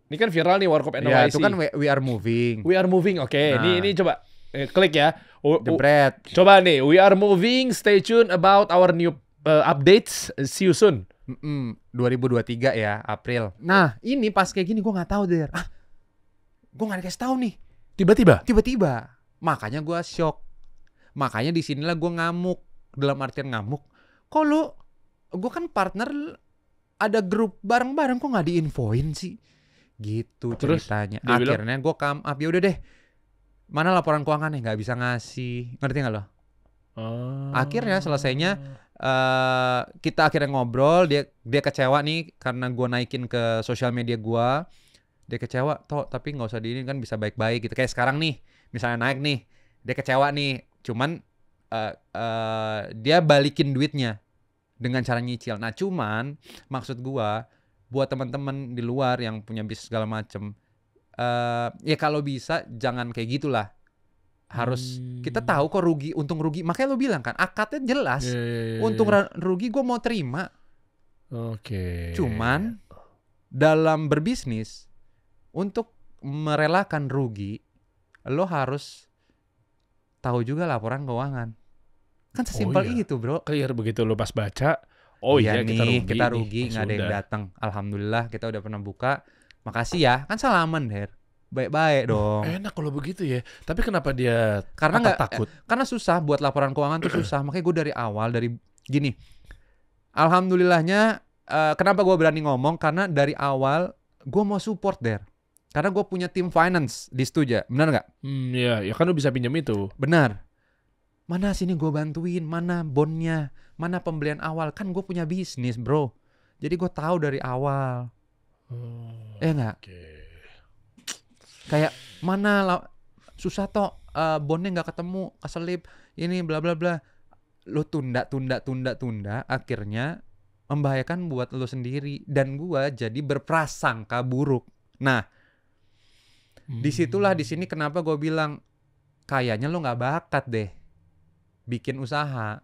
Ini kan viral nih Warkop NYC. Ya, itu kan We Are Moving. We Are Moving. Oke, Nah. ini coba klik ya. Jebret. Coba nih, We Are Moving. Stay tuned about our new updates. See you soon. 2023 ya, April. Nah, ini pas kayak gini gue nggak tahu Der. Gue nggak dikasih tahu nih. Tiba-tiba. Makanya gue shock. Makanya di sinilah gue ngamuk. Dalam artian ngamuk. Kok lu? Gue kan partner. Ada grup bareng-bareng kok nggak diinfoin sih? Gitu ceritanya. Akhirnya gue come up. Ya udah deh. Mana laporan keuangannya? Nggak bisa ngasih. Ngerti nggak lo? Akhirnya selesainya. Kita akhirnya ngobrol. Dia kecewa nih karena gue naikin ke sosial media gue. Dia kecewa. Tapi nggak usah diinin kan bisa baik-baik gitu. Kayak sekarang nih. Misalnya naik nih. Dia kecewa nih. Cuman dia balikin duitnya dengan cara nyicil. Nah cuman maksud gua buat teman-teman di luar yang punya bisnis segala macem, ya kalau bisa jangan kayak gitulah. Harus kita tahu kok rugi untung rugi. Makanya lo bilang kan akadnya jelas. Untung rugi gua mau terima. Oke. Cuman dalam berbisnis untuk merelakan rugi lo harus tahu juga laporan keuangan. Kan sesimpel itu, Bro. Clear begitu lo pas baca. Iya nih, kita rugi, nggak ada yang datang. Alhamdulillah kita udah pernah buka. Makasih ya. Kan salaman, Der. Baik-baik dong. Enak kalau begitu ya. Tapi kenapa dia takut? Karena susah buat laporan keuangan tuh susah. Makanya gue dari awal gini. Alhamdulillahnya kenapa gue berani ngomong? Karena dari awal gue mau support, Der. Karena gue punya tim finance di Stuja. Benar nggak? Iya, ya kan lu bisa pinjam itu. Benar. Mana sini gue bantuin, mana bondnya, mana pembelian awal. Kan gue punya bisnis, bro. Jadi gue tahu dari awal. Enggak? Kayak mana susah toh bondnya nggak ketemu, keselip, ini bla bla bla. Lo tunda. Akhirnya membahayakan buat lo sendiri. Dan gue jadi berprasangka buruk. Nah, disitulah di sini kenapa gue bilang kayaknya lo nggak bakat deh bikin usaha.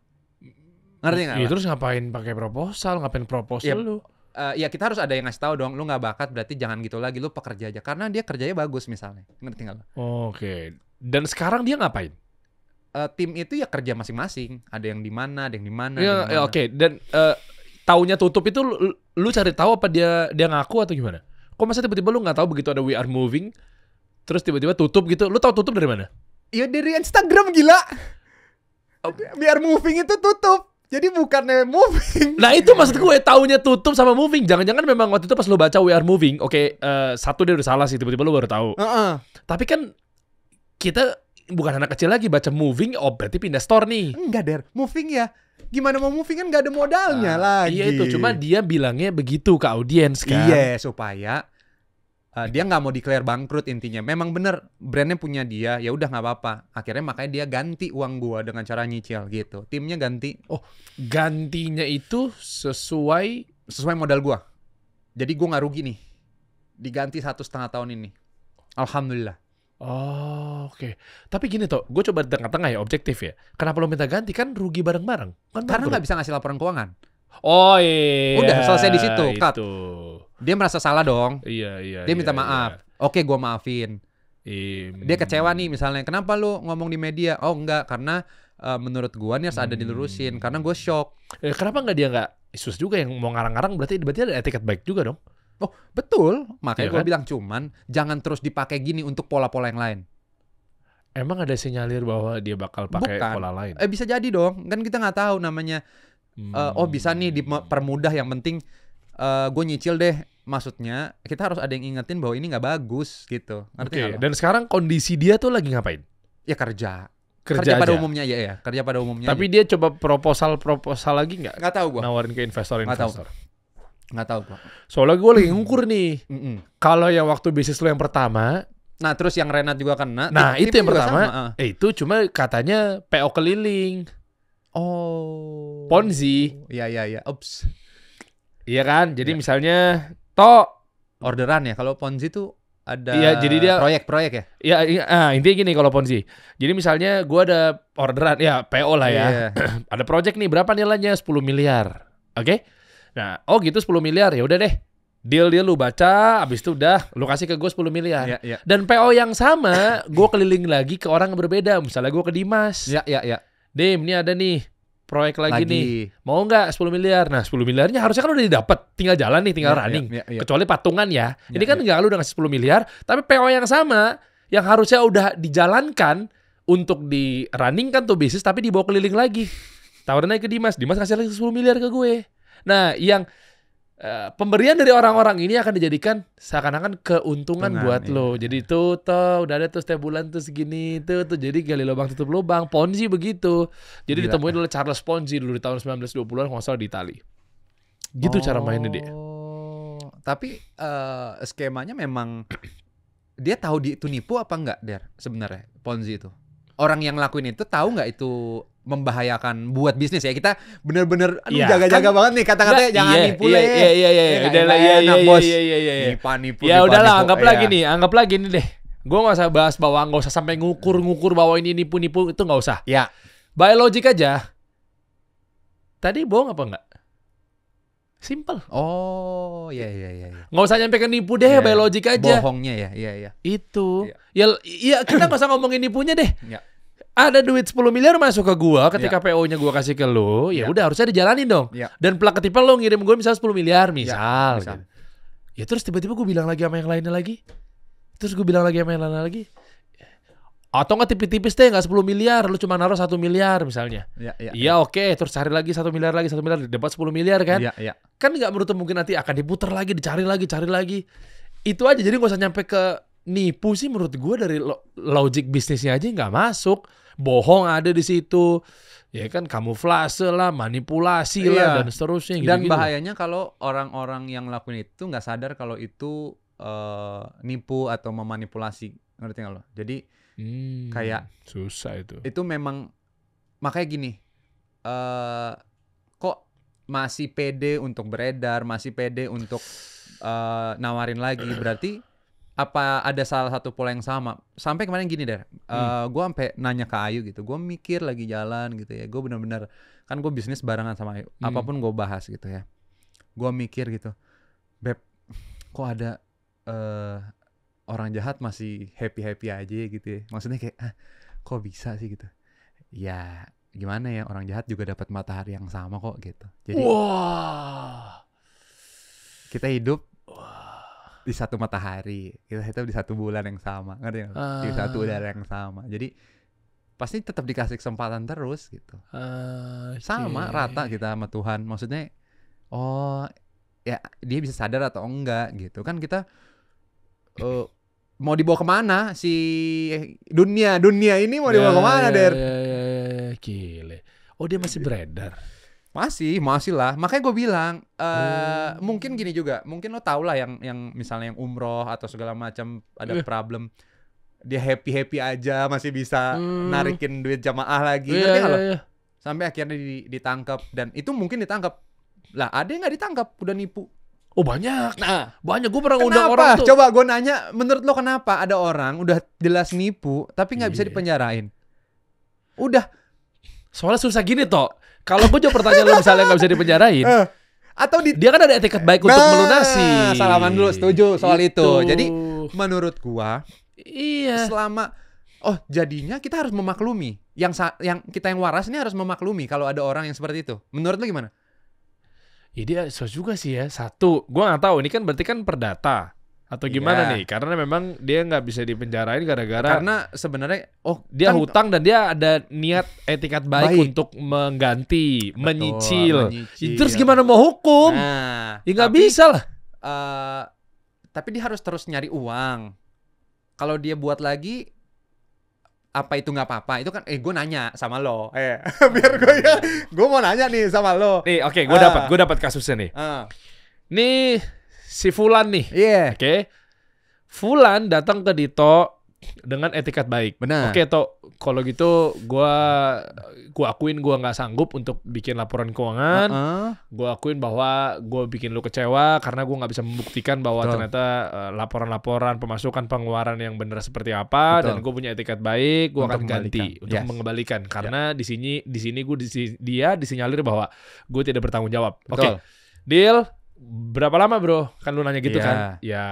Ngerti nggak? Iya, terus ngapain pakai proposal? Ngapain proposal lu? Ya kita harus ada yang ngasih tahu dong. Lo nggak bakat berarti jangan gitu lagi. Lo pekerja aja karena dia kerjanya bagus misalnya. Ngerti nggak lo? Oke. Dan sekarang dia ngapain? Tim itu ya kerja masing-masing. Ada yang di mana, ada yang di mana. Ya, oke. Dan taunya tutup itu lu cari tahu apa dia ngaku atau gimana? Kok masa tiba-tiba lu nggak tahu begitu ada We Are Moving, terus tiba-tiba tutup gitu? Lu tahu tutup dari mana? Ya dari Instagram, gila. We Are Moving itu tutup. Jadi bukannya moving. Nah itu maksud gue, taunya tutup sama moving. Jangan-jangan memang waktu itu pas lu baca We Are Moving, oke, satu dia udah salah sih, tiba-tiba lu baru tahu. Tapi kan kita bukan anak kecil lagi baca moving, berarti pindah store nih. Enggak, Der. Moving ya. Gimana mau moving kan gak ada modalnya lagi. Iya itu, cuma dia bilangnya begitu ke audiens kan. Iya, supaya dia nggak mau declare bangkrut intinya. Memang bener brandnya punya dia, ya udah nggak apa-apa. Akhirnya makanya dia ganti uang gua dengan cara nyicil gitu. Timnya ganti. Oh, gantinya itu sesuai modal gua. Jadi gua nggak rugi nih. Diganti 1,5 tahun ini. Alhamdulillah. Oh, oke. Tapi gini toh, gue coba di tengah-tengah ya, objektif ya. Kenapa lo minta ganti? Kan rugi bareng-bareng. Kan karena nggak bisa ngasih laporan keuangan. Oh iya. Udah selesai di situ. Cut. Itu. Dia merasa salah dong. Iya. Dia minta maaf. Iya. Oke, gue maafin. Dia kecewa nih misalnya. Kenapa lu ngomong di media? Oh enggak, karena menurut gue nih harus ada dilurusin. Karena gue shock. Kenapa nggak dia nggak? Isus juga yang mau ngarang-ngarang berarti ada etiket baik juga dong. Oh betul. Makanya gue bilang cuman jangan terus dipakai gini untuk pola-pola yang lain. Emang ada sinyalir bahwa dia bakal pakai pola lain? Bisa jadi dong. Kan kita nggak tahu namanya. Oh bisa nih dipermudah, yang penting gue nyicil deh. Maksudnya kita harus ada yang ingetin bahwa ini nggak bagus gitu. Oke. Dan sekarang kondisi dia tuh lagi ngapain? Ya kerja aja. Pada umumnya ya. Kerja pada umumnya. Tapi dia coba proposal lagi nggak? Nggak tahu gue. Nawarin ke investor. Nggak tahu gue. Soalnya gue lagi ngukur nih. Kalau yang waktu bisnis lo yang pertama Nah, terus yang Renat juga kena. Nah, itu yang pertama. Sama. Itu cuma katanya PO keliling. Oh. Ponzi. Iya. Ups. Iya kan? Jadi Ya. misalnya Orderan ya. Kalau Ponzi tuh ada jadi dia proyek-proyek ya? Intinya gini kalau Ponzi. Jadi misalnya gue ada orderan, ya PO lah ya. Yeah. Ada project nih, berapa nilainya? 10 miliar. Oke? Nah, gitu 10 miliar. Ya udah deh. Deal lu baca, abis itu udah lu kasih ke gue 10 miliar. Yeah. Dan PO yang sama, gue keliling lagi ke orang yang berbeda. Misalnya gue ke Dimas. Iya. Dim, ini ada nih proyek lagi nih. Mau nggak 10 miliar? Nah, 10 miliarnya harusnya kan udah didapat. Tinggal jalan nih, tinggal running. Iya. Kecuali patungan ya. Ini kan nggak, lu udah ngasih 10 miliar, tapi PO yang sama yang harusnya udah dijalankan untuk di running kan tuh bisnis, tapi dibawa keliling lagi. Tawaran aja ke Dimas. Dimas kasih lagi 10 miliar ke gue. Nah, yang pemberian dari orang-orang ini akan dijadikan seakan-akan keuntungan buat lo. Jadi tuh udah ada tuh setiap bulan tuh segini tuh jadi gali lubang tutup lubang. Ponzi begitu. Jadi ditemuin oleh Charles Ponzi dulu di tahun 1920-an kalau nggak salah di Itali. Gitu cara mainnya dia. Tapi skemanya memang dia tahu itu nipu apa enggak, Der? Sebenarnya Ponzi itu. Orang yang lakuin itu tahu nggak itu membahayakan buat bisnis ya? Kita bener-bener jaga-jaga banget nih kata-katanya, jangan nipu lah. Iya. Nipu. Ya udahlah, anggaplah gini deh. Gue nggak usah bahas bahwa nggak usah sampai ngukur bahwa ini nipu-nipu, itu nggak usah. Ya. By logic aja. Tadi bohong apa enggak? Simple. Oh, iya. Nggak usah nyampe ke nipu deh, by logic aja. Bohongnya ya, iya. Itu. Ya kita nggak usah ngomongin nipunya deh. Ya. Ada duit 10 miliar masuk ke gua ketika PO-nya gua kasih ke lo, ya udah harusnya dijalanin dong. Dan plak ketipa lo ngirim gua misal 10 miliar misal. Gitu. Ya terus tiba-tiba gua bilang lagi sama yang lainnya lagi. Atau nggak tipis-tipis deh, nggak 10 miliar, lu cuma naruh 1 miliar misalnya. Iya, oke. Terus cari lagi 1 miliar, dapat 10 miliar kan? Iya. Kan nggak menutup mungkin nanti akan diputar lagi, cari lagi. Itu aja, jadi nggak usah nyampe ke nipu sih menurut gue. Dari logic bisnisnya aja nggak masuk. Bohong ada di situ. Ya kan, kamuflase lah, manipulasi lah, dan seterusnya. Dan bahayanya kalau orang-orang yang lakuin itu nggak sadar kalau itu nipu atau memanipulasi. Ngerti nggak lo? Jadi kayak susah itu. Itu memang makanya gini. Kok masih pede untuk beredar, masih pede untuk nawarin lagi, berarti apa ada salah satu pola yang sama. Sampai kemarin gini deh, gue sampai nanya ke Ayu gitu, gue mikir lagi jalan gitu ya, gue benar-benar kan gue bisnis barengan sama Ayu, apapun gue bahas gitu ya, gue mikir gitu, Beb, kok ada orang jahat masih happy aja gitu ya, maksudnya kayak kok bisa sih gitu, ya gimana ya, orang jahat juga dapat matahari yang sama kok gitu. Jadi kita hidup di satu matahari, kita hidup di satu bulan yang sama, ngerti nggak? Di satu udara yang sama. Jadi pasti tetap dikasih kesempatan terus gitu. Sama rata kita sama Tuhan. Maksudnya, ya dia bisa sadar atau enggak gitu kan, kita mau dibawa kemana si dunia ini mau dibawa kemana, Der? Gile. Oh, dia masih beredar. Masih lah. Makanya gue bilang mungkin gini juga, mungkin lo tau lah yang misalnya yang umroh atau segala macam ada problem, dia happy aja masih bisa narikin duit jamaah lagi, ngerti nggak lo? Sampai akhirnya ditangkap, dan itu mungkin ditangkap lah, ada yang nggak ditangkap udah nipu. Oh banyak. Nah, banyak. Gue pernah undang orang tuh. Coba gue nanya, menurut lo kenapa ada orang udah jelas nipu tapi nggak bisa dipenjarain? Udah. Soalnya susah gini toh. Kalau gue coba pertanyaan lo misalnya nggak bisa dipenjarain, atau dia kan ada etiket baik untuk melunasi. Salaman dulu, setuju soal itu. Jadi menurut gua, selama jadinya kita harus memaklumi. Yang kita yang waras ini harus memaklumi kalau ada orang yang seperti itu. Menurut lo gimana? Ya dia susah juga sih ya. Satu, gua nggak tahu. Ini kan berarti kan perdata atau gimana nih? Karena memang dia nggak bisa dipenjarain gara-gara karena sebenarnya dia kan hutang dan dia ada niat etikat baik untuk mengganti, menyicil. Terus gimana mau hukum? Nah, ya nggak bisa lah. Tapi dia harus terus nyari uang. Kalau dia buat lagi, apa itu nggak apa-apa? Itu kan gue nanya sama lo. Biar gue mau nanya nih sama lo. Nih, oke, gue dapat kasusnya nih. Nih si Fulan nih. Iya. Oke. Fulan datang ke Dito dengan etikat baik. Benar. Oke, Tok. Kalau gitu gua akuin gua nggak sanggup untuk bikin laporan keuangan. Gua akuin bahwa gua bikin lu kecewa karena gua nggak bisa membuktikan bahwa ternyata laporan-laporan pemasukan pengeluaran yang benar seperti apa. Dan gua punya etikat baik, gua akan ganti untuk mengembalikan karena di sini gua dia disinyalir bahwa gua tidak bertanggung jawab. Oke. Deal. Berapa lama bro? Kan lu nanya gitu kan? Ya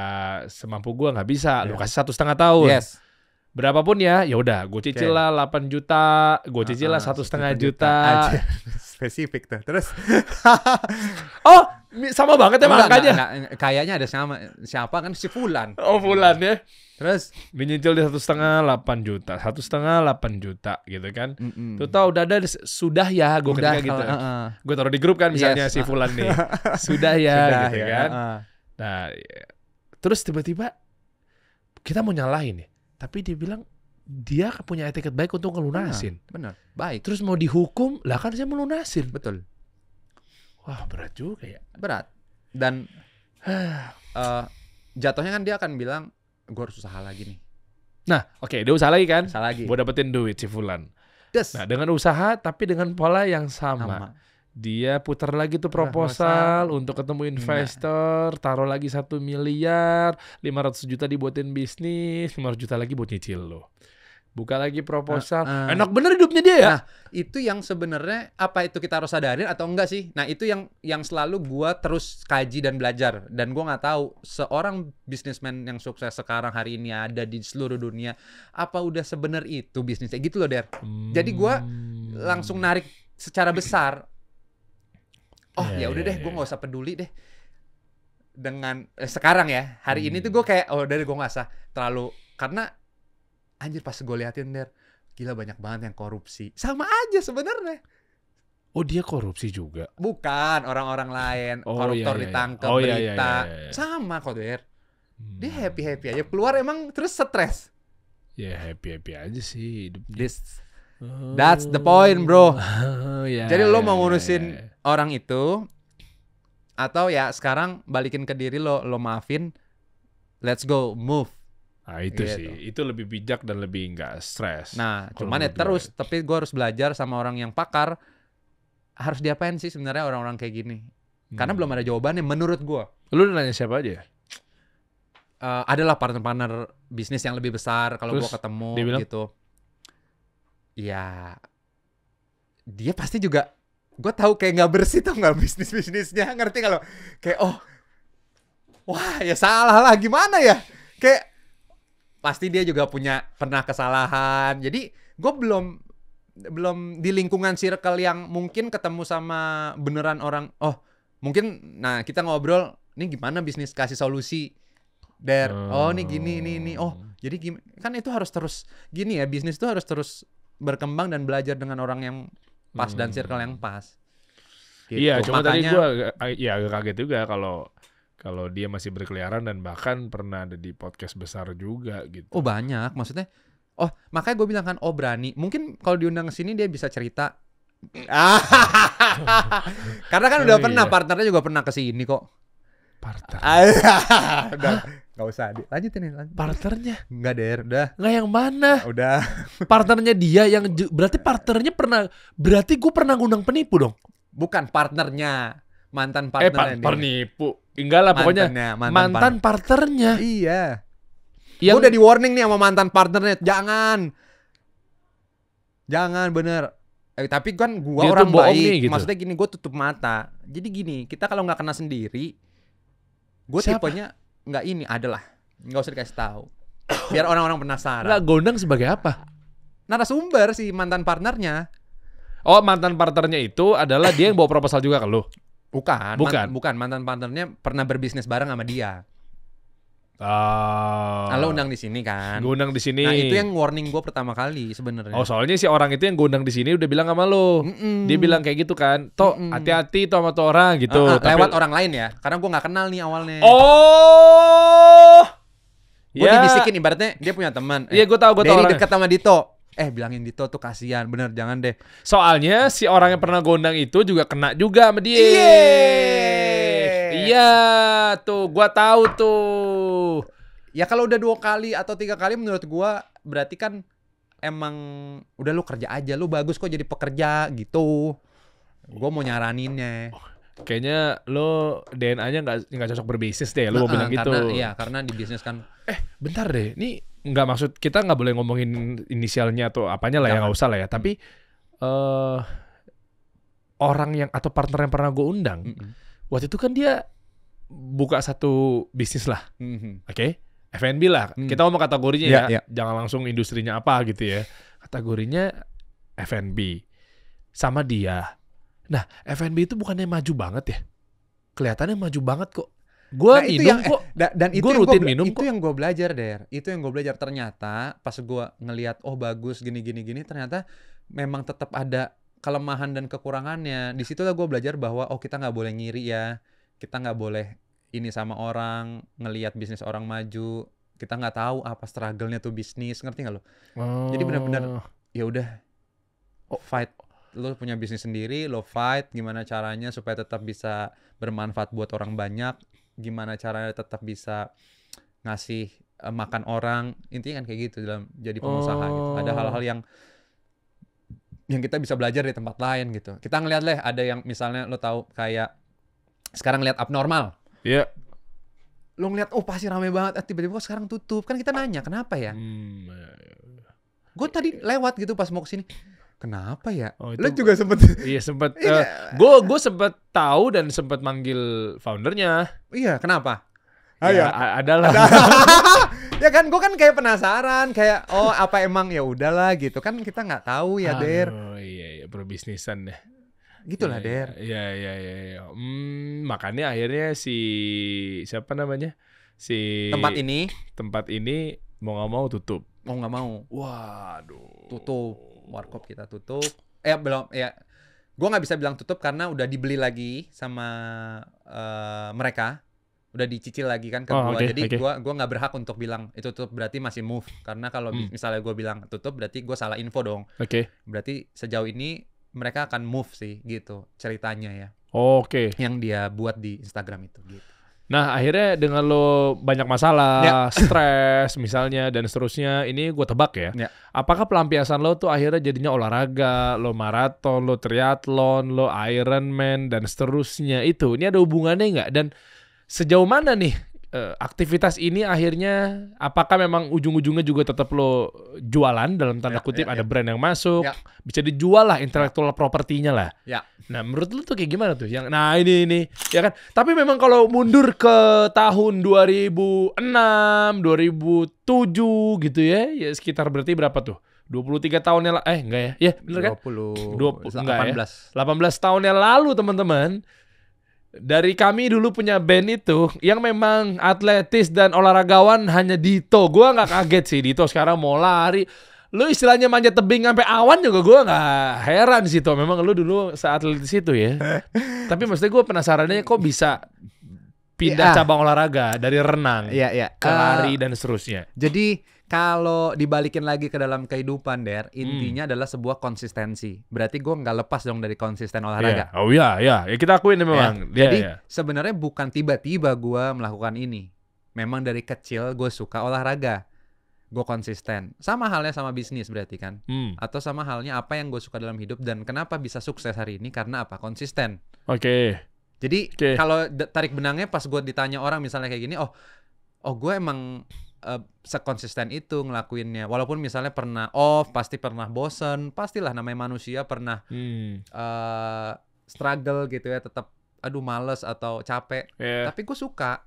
semampu gua nggak bisa. Lu kasih 1,5 tahun. Berapapun ya udah. Gue cicil lah 8 juta. Gue cicil lah 1,5 juta. Spesifik tuh. Terus, oh sama banget ya makanya. Kayaknya ada siapa kan si Fulan. Oh Fulan ya. Terus dinyicil di 1,5 8 juta, 1,5 8 juta gitu kan. Tuh tau udah ada sudah ya gue ketika gitu. Gue taruh di grup kan misalnya si Fulan nih. Sudah ya gitu kan. Nah, terus tiba-tiba kita mau nyalahin nih. Tapi dia bilang dia punya etiket baik untuk ngelunasin. Benar, baik. Terus mau dihukum, lah kan saya melunasin. Betul. Wah berat juga ya. Berat. Dan jatuhnya kan dia akan bilang, gue harus usaha lagi nih. Nah, oke, dia usaha lagi kan? Usaha lagi. Gue dapetin duit si Fulan. Nah, dengan usaha tapi dengan pola yang sama. Dia putar lagi tuh proposal untuk ketemu investor, taruh lagi 1 miliar, 500 juta dibuatin bisnis, 500 juta lagi buat nyicil lo. Buka lagi proposal. Enak bener hidupnya dia ya. Nah, itu yang sebenarnya apa itu kita harus sadarin atau enggak sih? Nah, itu yang selalu gua terus kaji dan belajar, dan gua nggak tahu seorang bisnismen yang sukses sekarang hari ini ada di seluruh dunia apa udah sebenar itu bisnisnya gitu loh, Der. Jadi gua langsung narik secara besar. Oh ya udah deh, gue nggak usah peduli deh dengan sekarang ya hari ini tuh gue kayak dari gue nggak usah terlalu, karena anjir pas gue liatin Der, gila banyak banget yang korupsi, sama aja sebenarnya. Oh dia korupsi juga? Bukan, orang-orang lain koruptor ditangkap berita sama kok Der. Dia happy aja keluar, emang terus stres. Ya happy aja sih hidupnya. That's the point bro. Jadi lo mau ngurusin orang itu, atau ya sekarang balikin ke diri lo maafin, let's go, move. Nah itu gitu sih, itu lebih bijak dan lebih nggak stres. Nah cuman ya terus, tapi gue harus belajar sama orang yang pakar, harus diapain sih sebenarnya orang-orang kayak gini. Karena belum ada jawabannya menurut gue. Lu udah nanya siapa aja? Adalah partner-partner bisnis yang lebih besar kalau gue ketemu gitu. Ya dia pasti juga, gue tahu kayak nggak bersih tuh nggak bisnisnya, ngerti kalau kayak wah ya salah lah gimana ya, kayak pasti dia juga pernah kesalahan. Jadi gue belum di lingkungan circle yang mungkin ketemu sama beneran orang. Mungkin nah kita ngobrol nih gimana bisnis, kasih solusi Der. Nih gini ini. Jadi kan itu harus terus gini ya, bisnis itu harus terus berkembang dan belajar dengan orang yang pas dan circle yang pas. Gitu. Iya, cuma tadi gue agak kaget juga kalau dia masih berkeliaran dan bahkan pernah ada di podcast besar juga gitu. Oh banyak, maksudnya. Makanya gue bilang kan, berani. Mungkin kalau diundang ke sini dia bisa cerita. Karena kan udah pernah, partnernya juga pernah ke sini kok. Partner. Udah, nggak usah. Lanjutin nih. Partnernya? Nggak Der, udah. Nggak yang mana? Udah. Partnernya dia yang berarti partnernya pernah. Berarti gue pernah ngundang penipu dong? Bukan partnernya, mantan partnernya. Penipu. Enggak lah pokoknya. Mantan partnernya. Iya. Gue udah di warning nih sama mantan partnernya, jangan bener. Tapi kan gue orang baik. Nih, gitu. Maksudnya gini, gue tutup mata. Jadi gini, kita kalau nggak kena sendiri, gue tipenya nggak ini adalah nggak usah dikasih tahu, biar orang-orang penasaran. Nggak gondang sebagai apa? Narasumber si mantan partnernya. Mantan partnernya itu adalah dia yang bawa proposal juga ke lu? Bukan. Mantan partnernya pernah berbisnis bareng sama dia. Lo undang di sini kan? Gue undang di sini. Nah itu yang warning gue pertama kali sebenarnya. Soalnya si orang itu yang gue undang di sini udah bilang sama lo. Dia bilang kayak gitu kan. Hati-hati tuh sama tuh orang gitu. Lewat orang lain ya. Karena gue nggak kenal nih awalnya. Gue dibisikin ibaratnya dia punya teman. Iya gue tahu Dari deket sama Dito. Bilangin Dito tuh kasihan, bener jangan deh. Soalnya si orang yang pernah gue undang itu juga kena juga sama dia. Iya tuh, gue tahu tuh. Ya kalau udah 2 kali atau 3 kali menurut gua berarti kan emang udah lu kerja aja, lu bagus kok jadi pekerja gitu. Gua mau nyaraninnya. Kayaknya lo DNA-nya nggak cocok berbisnis deh, lo mau bilang gitu. Karena di bisnis kan. Bentar deh, ini nggak maksud kita nggak boleh ngomongin inisialnya atau apanya lah ya, nggak usah lah ya. Tapi orang yang atau partner yang pernah gue undang, waktu itu kan dia buka satu bisnis lah, oke? F&B lah. Kita ngomong kategorinya ya, jangan langsung industrinya apa gitu ya. Kategorinya F&B sama dia. Nah, F&B itu bukannya maju banget ya? Kelihatannya maju banget kok. Gue minum kok. Dan itu gue rutin minum kok. Itu yang gue belajar, Der. Itu yang gue belajar. Ternyata pas gue ngelihat bagus gini, ternyata memang tetap ada kelemahan dan kekurangannya. Di situ lah gue belajar bahwa kita nggak boleh ngiri ya. Kita nggak boleh ini sama orang, ngelihat bisnis orang maju. Kita nggak tahu apa struggle-nya tuh bisnis, ngerti nggak lo? Jadi benar-benar ya udah fight. Lo punya bisnis sendiri, lo fight gimana caranya supaya tetap bisa bermanfaat buat orang banyak, gimana caranya tetap bisa ngasih makan orang, intinya kan kayak gitu dalam jadi pengusaha gitu. Ada hal-hal yang kita bisa belajar di tempat lain gitu. Kita ngeliat lah, ada yang misalnya lo tahu kayak sekarang lihat Abnormal. Iya. Lo ngeliat pasti rame banget, tiba-tiba kok sekarang tutup. Kan kita nanya kenapa ya? Gue tadi lewat gitu pas mau kesini. Kenapa ya? Lo juga sempet? Iya sempet. Gue sempet tahu dan sempet manggil foundernya. Iya, kenapa? Adalah. Ya kan, gue kan kayak penasaran, kayak apa emang ya udahlah gitu kan, kita nggak tahu ya, Der. Oh iya, berbisnisan deh. Gitulah, Der. Iya. Makanya akhirnya siapa namanya? Tempat ini mau nggak mau tutup. Mau nggak mau. Waduh. Tutup. Warkop kita tutup. Belum ya. Gue nggak bisa bilang tutup karena udah dibeli lagi sama mereka. Udah dicicil lagi kan ke gue. Jadi gue nggak berhak untuk bilang itu tutup, berarti masih move. Karena kalau misalnya gue bilang tutup berarti gue salah info dong. Berarti sejauh ini mereka akan move sih gitu ceritanya ya. Yang dia buat di Instagram itu gitu. Nah akhirnya dengan lo banyak masalah, stres misalnya dan seterusnya, ini gue tebak ya. Apakah pelampiasan lo tuh akhirnya jadinya olahraga, lo maraton, lo triathlon, lo Ironman dan seterusnya itu? Ini ada hubungannya nggak? Dan sejauh mana nih aktivitas ini akhirnya, apakah memang ujung-ujungnya juga tetap lo jualan dalam tanda kutip, ada brand yang masuk, bisa dijual lah intellectual property-nya lah. Nah menurut lo tuh kayak gimana tuh? Ini ya kan. Tapi memang kalau mundur ke tahun 2006, 2007 gitu ya sekitar berarti berapa tuh? 23 tahun yang lalu, enggak ya? Ya bener kan? 18. 18 tahun yang lalu teman-teman. Dari kami dulu punya band itu yang memang atletis dan olahragawan hanya Dito. Gua nggak kaget sih Dito sekarang mau lari. Lu istilahnya manjat tebing sampai awan juga gua nggak heran sih Dito. Memang lu dulu se-atletis itu ya. Tapi maksudnya gue penasarannya kok bisa pindah cabang olahraga dari renang ke lari dan seterusnya. Jadi kalau dibalikin lagi ke dalam kehidupan, Der, intinya adalah sebuah konsistensi. Berarti gue nggak lepas dong dari konsisten olahraga. Ya kita akuin memang. Jadi sebenarnya bukan tiba-tiba gue melakukan ini. Memang dari kecil gue suka olahraga. Gue konsisten. Sama halnya sama bisnis berarti kan. Atau sama halnya apa yang gue suka dalam hidup dan kenapa bisa sukses hari ini karena apa? Konsisten. Jadi kalau tarik benangnya pas gue ditanya orang misalnya kayak gini, gue emang sekonsisten itu ngelakuinnya. Walaupun misalnya pernah off, pasti pernah bosen, pastilah namanya manusia pernah struggle gitu ya, tetap males atau capek. Tapi gue suka.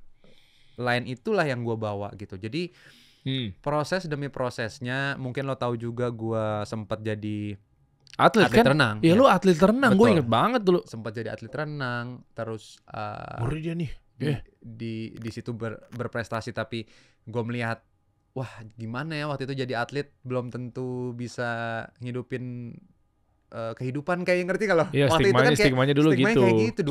Lain itulah yang gue bawa gitu. Jadi proses demi prosesnya, mungkin lo tahu juga gue sempat jadi atlet kan? Renang. Iya, lu atlet renang. Gue inget banget dulu. Sempat jadi atlet renang, terus dia nih. Di situ berprestasi, tapi gue melihat wah gimana ya waktu itu jadi atlet belum tentu bisa ngidupin kehidupan kayak, ngerti kalau waktu itu kan stigmanya dulu gitu. Kayak gitu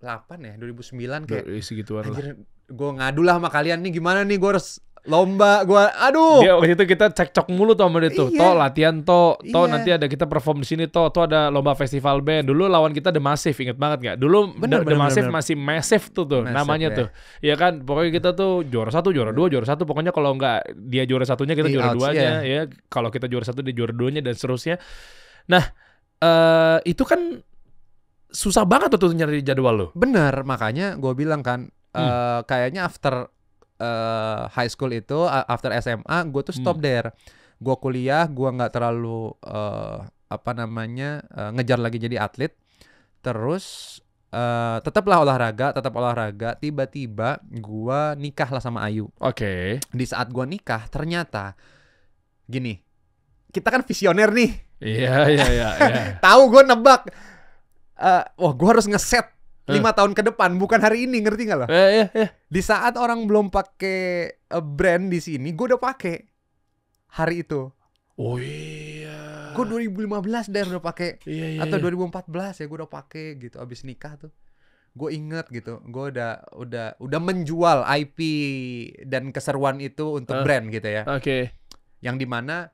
2008 ya 2009 kayak segituan lah. Gue ngadu lah sama kalian nih, gimana nih gue harus lomba gua, aduh. Dia waktu itu kita cekcok mulu tuh sama dia tuh. Iya. Toh latihan toh Iya. nanti ada kita perform di sini toh ada lomba festival band. Dulu lawan kita The Massive, inget banget nggak? Dulu The Massive masih Massive tuh Massive, namanya ya. tuh. Iya kan? Pokoknya kita tuh juara 1, juara 2, juara 1. Pokoknya kalau nggak dia juara 1-nya kita juara 2-nya ya. Kalau kita juara 1 dia juara 2-nya dan seterusnya. Nah, itu kan susah banget tuh nyari jadwal lo. Bener, makanya gue bilang kan, kayaknya after high school itu, after SMA, gue tuh stop there. Gue kuliah, gue nggak terlalu ngejar lagi jadi atlet. Terus tetaplah olahraga. Tiba-tiba gue nikah lah sama Ayu. Oke. Di saat gue nikah, ternyata gini, kita kan visioner nih. Iya. Tahu gue nebak. Wah, gue harus ngeset 5 tahun ke depan, bukan hari ini, ngerti nggak lo? Iya. Di saat orang belum pakai brand di sini, gue udah pakai hari itu. Oh iya. Gue 2015 deh udah pakai, atau 2014 ya gue udah pakai gitu. Abis nikah tuh, gue inget gitu, gue udah menjual IP dan keseruan itu untuk brand gitu ya. Oke. Yang dimana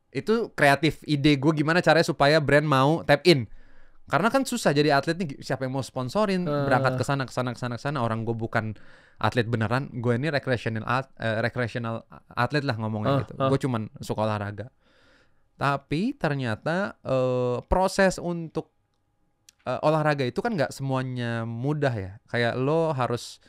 itu kreatif ide gue gimana caranya supaya brand mau tap in. Karena kan susah jadi atlet nih, siapa yang mau sponsorin, berangkat ke sana, orang gue bukan atlet beneran, gue ini recreational atlet lah ngomongnya gitu. Gue cuman suka olahraga. Tapi ternyata proses untuk olahraga itu kan nggak semuanya mudah ya. Kayak lo harus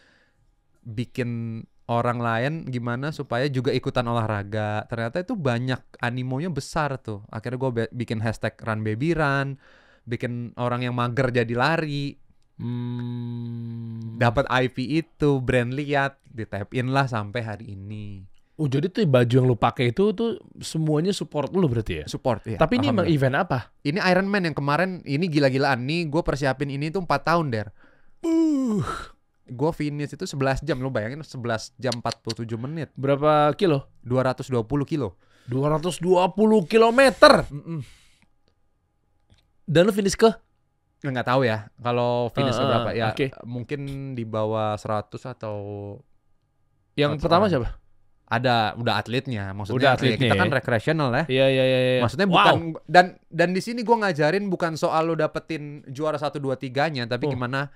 bikin orang lain gimana supaya juga ikutan olahraga. Ternyata itu banyak animonya besar tuh. Akhirnya gue bikin hashtag Run Baby Run, bikin orang yang mager jadi lari. Dapat IP itu, brand lihat, di tap in lah sampai hari ini. Oh, jadi tuh baju yang lu pakai itu tuh semuanya support lu berarti ya? Support ya. Tapi ini emang event apa? Ini Iron Man yang kemarin, ini gila-gilaan nih. Gue persiapin ini tuh 4 tahun der. Gue finish itu 11 jam. Lo bayangin 11 jam 47 menit. Berapa kilo? 220 kilo. 220 kilometer. Dan lu finish ke? Nggak tahu ya. Kalau finish berapa ya? Okay. Mungkin di bawah 100 atau. Yang pertama siapa? Ada, udah atletnya. Maksudnya kita kan recreational ya. Iya. Maksudnya bukan dan di sini gue ngajarin bukan soal lo dapetin juara 1, 2, 3-nya, tapi gimana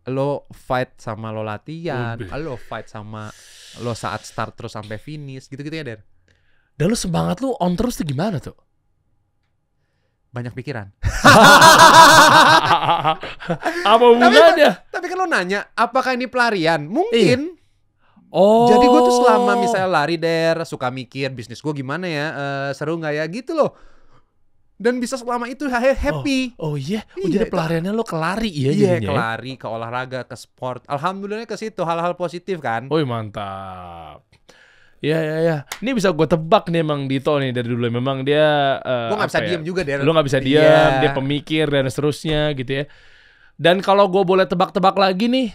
lo fight sama lo latihan, lo fight sama lo saat start terus sampai finish, gitu-gitu ya, Der. Dan lo semangat lo on terus tuh gimana tuh? Banyak pikiran. Apa hubungannya? Tapi kan lo nanya, apakah ini pelarian? Mungkin. Oh. Jadi gue tuh selama misalnya lari Der, suka mikir bisnis gue gimana ya, seru nggak ya gitu loh. Dan bisa selama itu happy. Oh iya. Jadi pelariannya lo ke lari ya jadinya. Iya, ke ya? lari, ke olahraga, ke sport. Alhamdulillah ke situ hal-hal positif kan. Oh mantap. Ya. Ini bisa gue tebak nih emang Dito nih dari dulu. Memang dia gue nggak bisa diem juga Der. Lo nggak bisa diem, dia pemikir dan seterusnya gitu ya. Dan kalau gue boleh tebak-tebak lagi nih,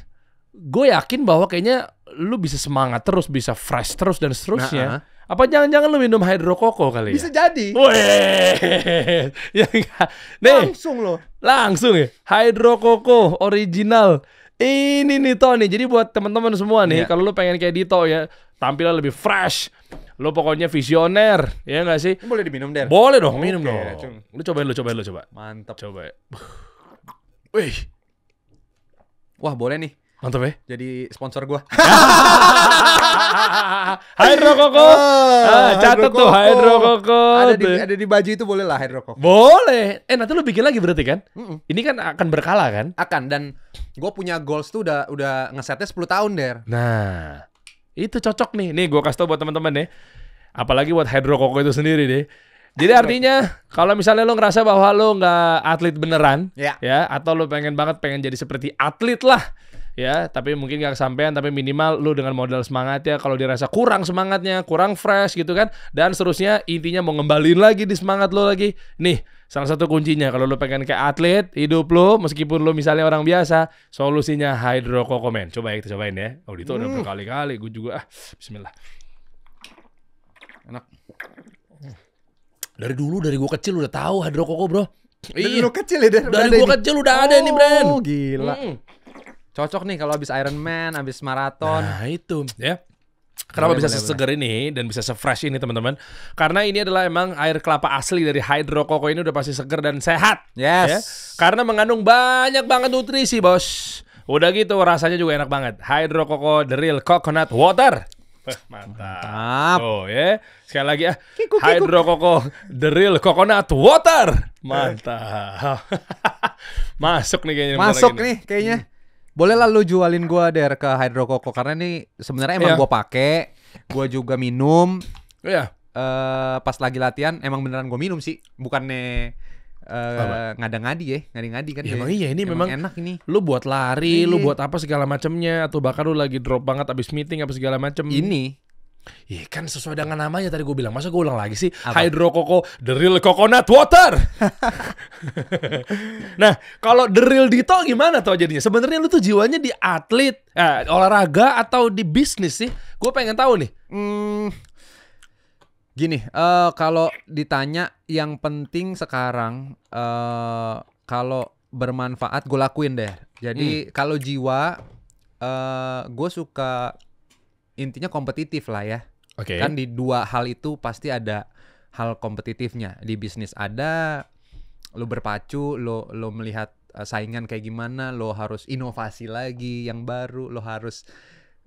gue yakin bahwa kayaknya lu bisa semangat terus, bisa fresh terus dan seterusnya. Apa jangan-jangan lu minum hidrokoko kali ya? Bisa jadi. Weh, ya enggak. Nih, langsung ya. Hidrokoko original. Ini nih Tony. Jadi buat teman-teman semua nih, kalau lu pengen kayak Dito ya, tampilnya lebih fresh. Lu pokoknya visioner, ya enggak sih? Boleh diminum Der? Boleh dong, minum dong. Lu coba. Mantap. Coba. Wih. Wah, boleh nih. Mantap ya. Jadi sponsor gua. Hidrokoko. Catat tuh Hidrokoko. Ada di baju itu boleh lah Hidrokoko. Boleh. Nanti lu bikin lagi berarti kan? Ini kan akan berkala kan? Akan, dan gua punya goals tuh udah ngesetnya 10 tahun Der. Nah, itu cocok nih. Nih gua kasih tau buat teman-teman nih. Apalagi buat Hidrokoko itu sendiri deh. Jadi artinya kalau misalnya lo ngerasa bahwa lo nggak atlet beneran, ya, atau lo pengen jadi seperti atlet lah, ya, tapi mungkin nggak kesampean, tapi minimal lo dengan modal semangat ya. Kalau dirasa kurang semangatnya, kurang fresh gitu kan, dan seterusnya, intinya mau ngembalin lagi di semangat lo lagi. Nih, salah satu kuncinya kalau lo pengen kayak atlet hidup lo, meskipun lo misalnya orang biasa, solusinya Hidrokoko men. Coba ya kita cobain ya. Oh itu udah berkali-kali, gue juga. Bismillah. Enak. Dari dulu, dari gue kecil udah tahu Hidrokoko bro. Dari dulu kecil ya? Dari gue kecil udah ada nih brand. Oh gila. Cocok nih kalau abis Iron Man, abis maraton. Nah itu ya. Kenapa bisa boleh. seseger ini dan bisa se-fresh ini teman-teman? Karena ini adalah emang air kelapa asli dari Hydro Coco ini udah pasti seger dan sehat. Yes. Ya? Karena mengandung banyak banget nutrisi, bos. Udah gitu rasanya juga enak banget. Hydro Coco The Real Coconut Water. Mantap. Tuh ya. Sekali lagi ya. Hydro Coco The Real Coconut Water. Mantap. Masuk nih kayaknya. Masuk nih kayaknya. Boleh lah lu jualin gua Der ke Hydro Coco karena ini sebenarnya emang gua pakai, gua juga minum. Iya. Pas lagi latihan emang beneran gua minum sih, bukannya ngada-ngadi ya, ngadi-ngadi kan. Ya, emang iya ini memang enak ini. Lu buat lari, lu buat apa segala macamnya atau bahkan lu lagi drop banget abis meeting apa segala macam. Ini iya kan sesuai dengan namanya tadi gue bilang. Masa gue ulang lagi sih? Apa? Hydro Coco The Real Coconut Water. Nah, kalau The Real Dito gimana tuh jadinya? Sebenarnya lu tuh jiwanya di atlet, olahraga atau di bisnis sih? Gue pengen tahu nih. Gini, kalau ditanya yang penting sekarang kalau bermanfaat gue lakuin deh. Jadi kalau jiwa gue suka intinya kompetitif lah ya. Oke. Kan di dua hal itu pasti ada hal kompetitifnya. Di bisnis ada, lo berpacu, lo melihat saingan kayak gimana, lo harus inovasi lagi yang baru, lo harus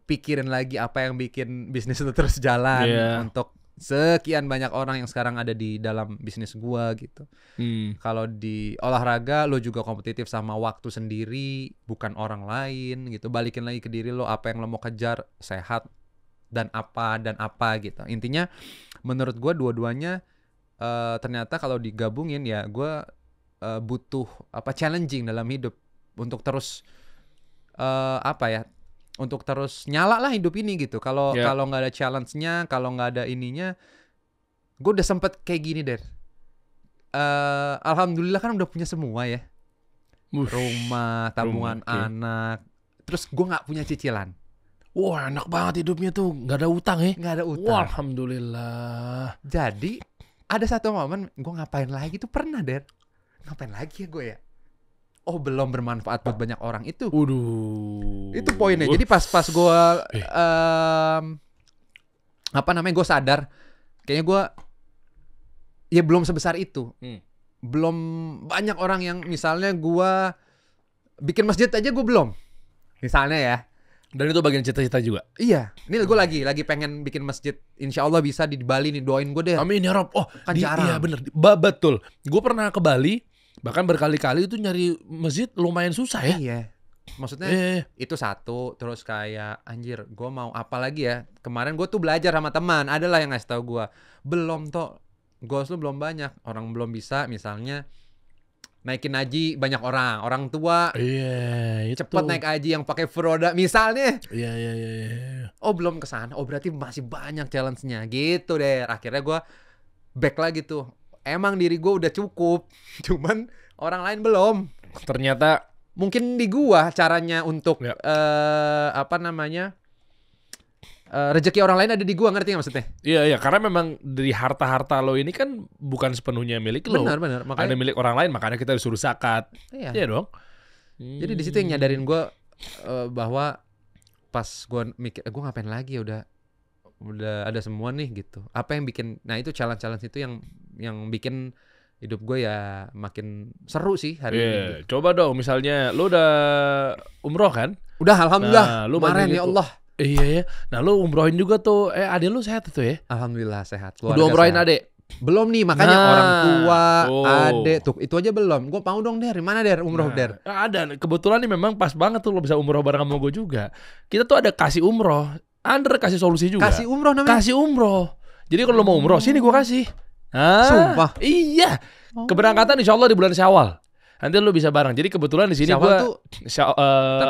pikirin lagi apa yang bikin bisnis itu terus jalan untuk sekian banyak orang yang sekarang ada di dalam bisnis gua gitu. Kalau di olahraga lo juga kompetitif sama waktu sendiri, bukan orang lain gitu. Balikin lagi ke diri lo, apa yang lo mau kejar, sehat dan apa gitu. Intinya menurut gua dua-duanya ternyata kalau digabungin ya gua butuh challenging dalam hidup untuk terus untuk terus nyala lah hidup ini gitu. Kalau nggak ada challenge-nya, kalau nggak ada ininya, gue udah sempet kayak gini Der. Alhamdulillah kan udah punya semua ya. Rumah, tabungan anak. Terus gue nggak punya cicilan. Wah enak banget hidupnya tuh, nggak ada utang ya? Nggak ada utang. Wah, alhamdulillah. Jadi ada satu momen gue ngapain lagi tuh pernah Der. Ngapain lagi ya gue ya? Oh belum bermanfaat buat banyak orang itu. Itu poinnya. Jadi pas gue gue sadar kayaknya gue ya belum sebesar itu. Belum banyak orang yang misalnya gue bikin masjid aja gue belum. Misalnya ya. Dan itu bagian cita-cita juga. Iya. Ini gue lagi pengen bikin masjid. Insya Allah bisa di Bali nih, doain gue deh. Amin ya Rob. Oh kan jarang. Iya bener. Betul. Gue pernah ke Bali. Bahkan berkali-kali itu nyari masjid lumayan susah ya. Iya. Maksudnya itu satu. Terus kayak anjir gue mau apa lagi ya. Kemarin gue tuh belajar sama teman. Adalah yang ngasih tahu gue. Belum toh. Goals lu belum banyak. Orang belum bisa misalnya naikin haji banyak orang tua. Iya itu. Cepet naik haji yang pakai furoda misalnya. Iya. Oh belum kesana. Oh berarti masih banyak challenge-nya. Gitu deh. Akhirnya gue back lagi tuh. Emang diri gue udah cukup, cuman orang lain belum. Ternyata mungkin di gua caranya untuk rezeki orang lain ada di gua, ngerti nggak maksudnya? Iya, karena memang dari harta lo ini kan bukan sepenuhnya milik lo. Benar. Makanya ada milik orang lain, makanya kita disuruh zakat. Iya dong. Jadi di situ yang nyadarin gua bahwa pas gua mikir, gua ngapain lagi ya udah ada semua nih gitu. Apa yang bikin, nah itu challenge itu yang bikin hidup gue ya makin seru sih hari ini. Gitu. Coba dong misalnya lu udah umroh kan? Udah alhamdulillah. Nah, lu kemarin ya Allah. Iya ya. Nah lu umrohin juga tuh. Adik lu sehat tuh ya? Alhamdulillah sehat. Udah umrohin adik? Belum nih, makanya orang tua, adek tuh itu aja belum. Gue mau dong Der, mana Der umroh Der? Ada. Kebetulan nih memang pas banget tuh lo bisa umroh bareng sama gue juga. Kita tuh ada kasih umroh. Andre kasih solusi juga. Kasih umroh namanya? Kasih umroh. Jadi kalau lo mau umroh, sini gue kasih. Sumpah? Iya. Keberangkatan insya Allah di bulan Syawal. Nanti lo bisa bareng. Jadi kebetulan di sini gue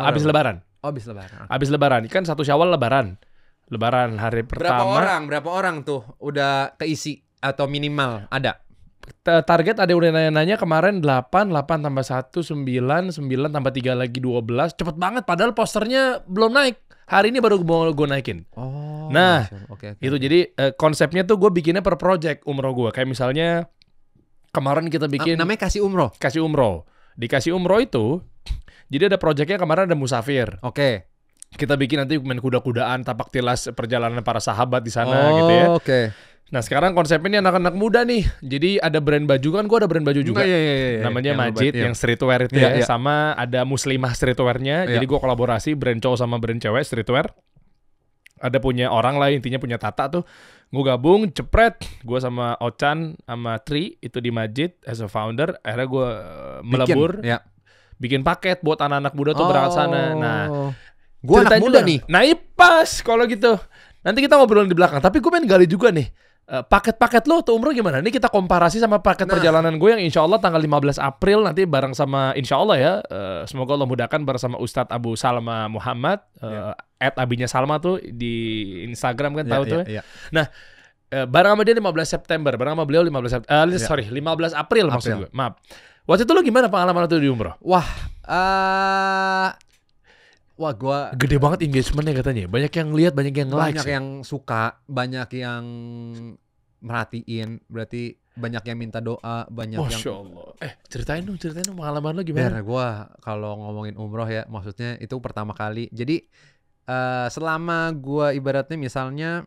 abis Lebaran. Oh, abis Lebaran. Abis Lebaran. Kan 1 Syawal Lebaran. Lebaran hari pertama. Berapa orang tuh udah keisi atau minimal ada? Target ada udah nanya-nanya kemarin 8 tambah 1 9 tambah 3 lagi 12. Cepet banget padahal posternya belum naik. Hari ini baru gue naikin. Oh. Nah, okay. Itu jadi konsepnya tuh gue bikinnya per project umroh gue. Kayak misalnya kemarin kita bikin namanya kasih umroh. Kasih umroh. Di kasih umroh itu jadi ada projectnya kemarin ada musafir. Oke. Kita bikin nanti main kuda-kudaan, tapak tilas perjalanan para sahabat di sana gitu ya. Oke. Nah sekarang konsepnya ini anak-anak muda nih. Jadi ada brand baju kan, gue ada brand baju juga. Iya. Namanya Yang Majid, yang yang streetwear itu Iya, ya. iya. Sama ada Muslimah streetwearnya. Jadi gue kolaborasi brand cowok sama brand cewek streetwear. Ada punya orang lah, intinya punya Tata tuh. Gue gabung, cepret. Gue sama Ochan, sama Tri, itu di Majid as a founder. Akhirnya gue melebur. Bikin paket buat anak-anak muda tuh berangkat sana. Nah, gue anak muda nih. Nah, pas kalau gitu. Nanti kita ngobrolin di belakang. Tapi gue pengen gali juga nih. Paket-paket lo tuh umroh gimana? Ini kita komparasi sama paket perjalanan gue yang insya Allah tanggal 15 April nanti bareng sama insya Allah ya. Semoga Allah mudahkan bersama Ustadz Abu Salma Muhammad. @abinya Salma tuh di Instagram kan tahu tuh. Nah, bareng sama dia 15 September. Bareng sama beliau 15 April maksud gue. Maaf. Waktu itu lo gimana pengalaman itu di umroh? Wah, gua gede banget engagementnya katanya. Banyak yang lihat, banyak yang like. Banyak yang suka, banyak yang merhatiin. Berarti banyak yang minta doa, banyak Masya Allah. Ceritain dong pengalaman lo gimana? Gua kalau ngomongin umroh ya, maksudnya itu pertama kali. Jadi selama gua ibaratnya misalnya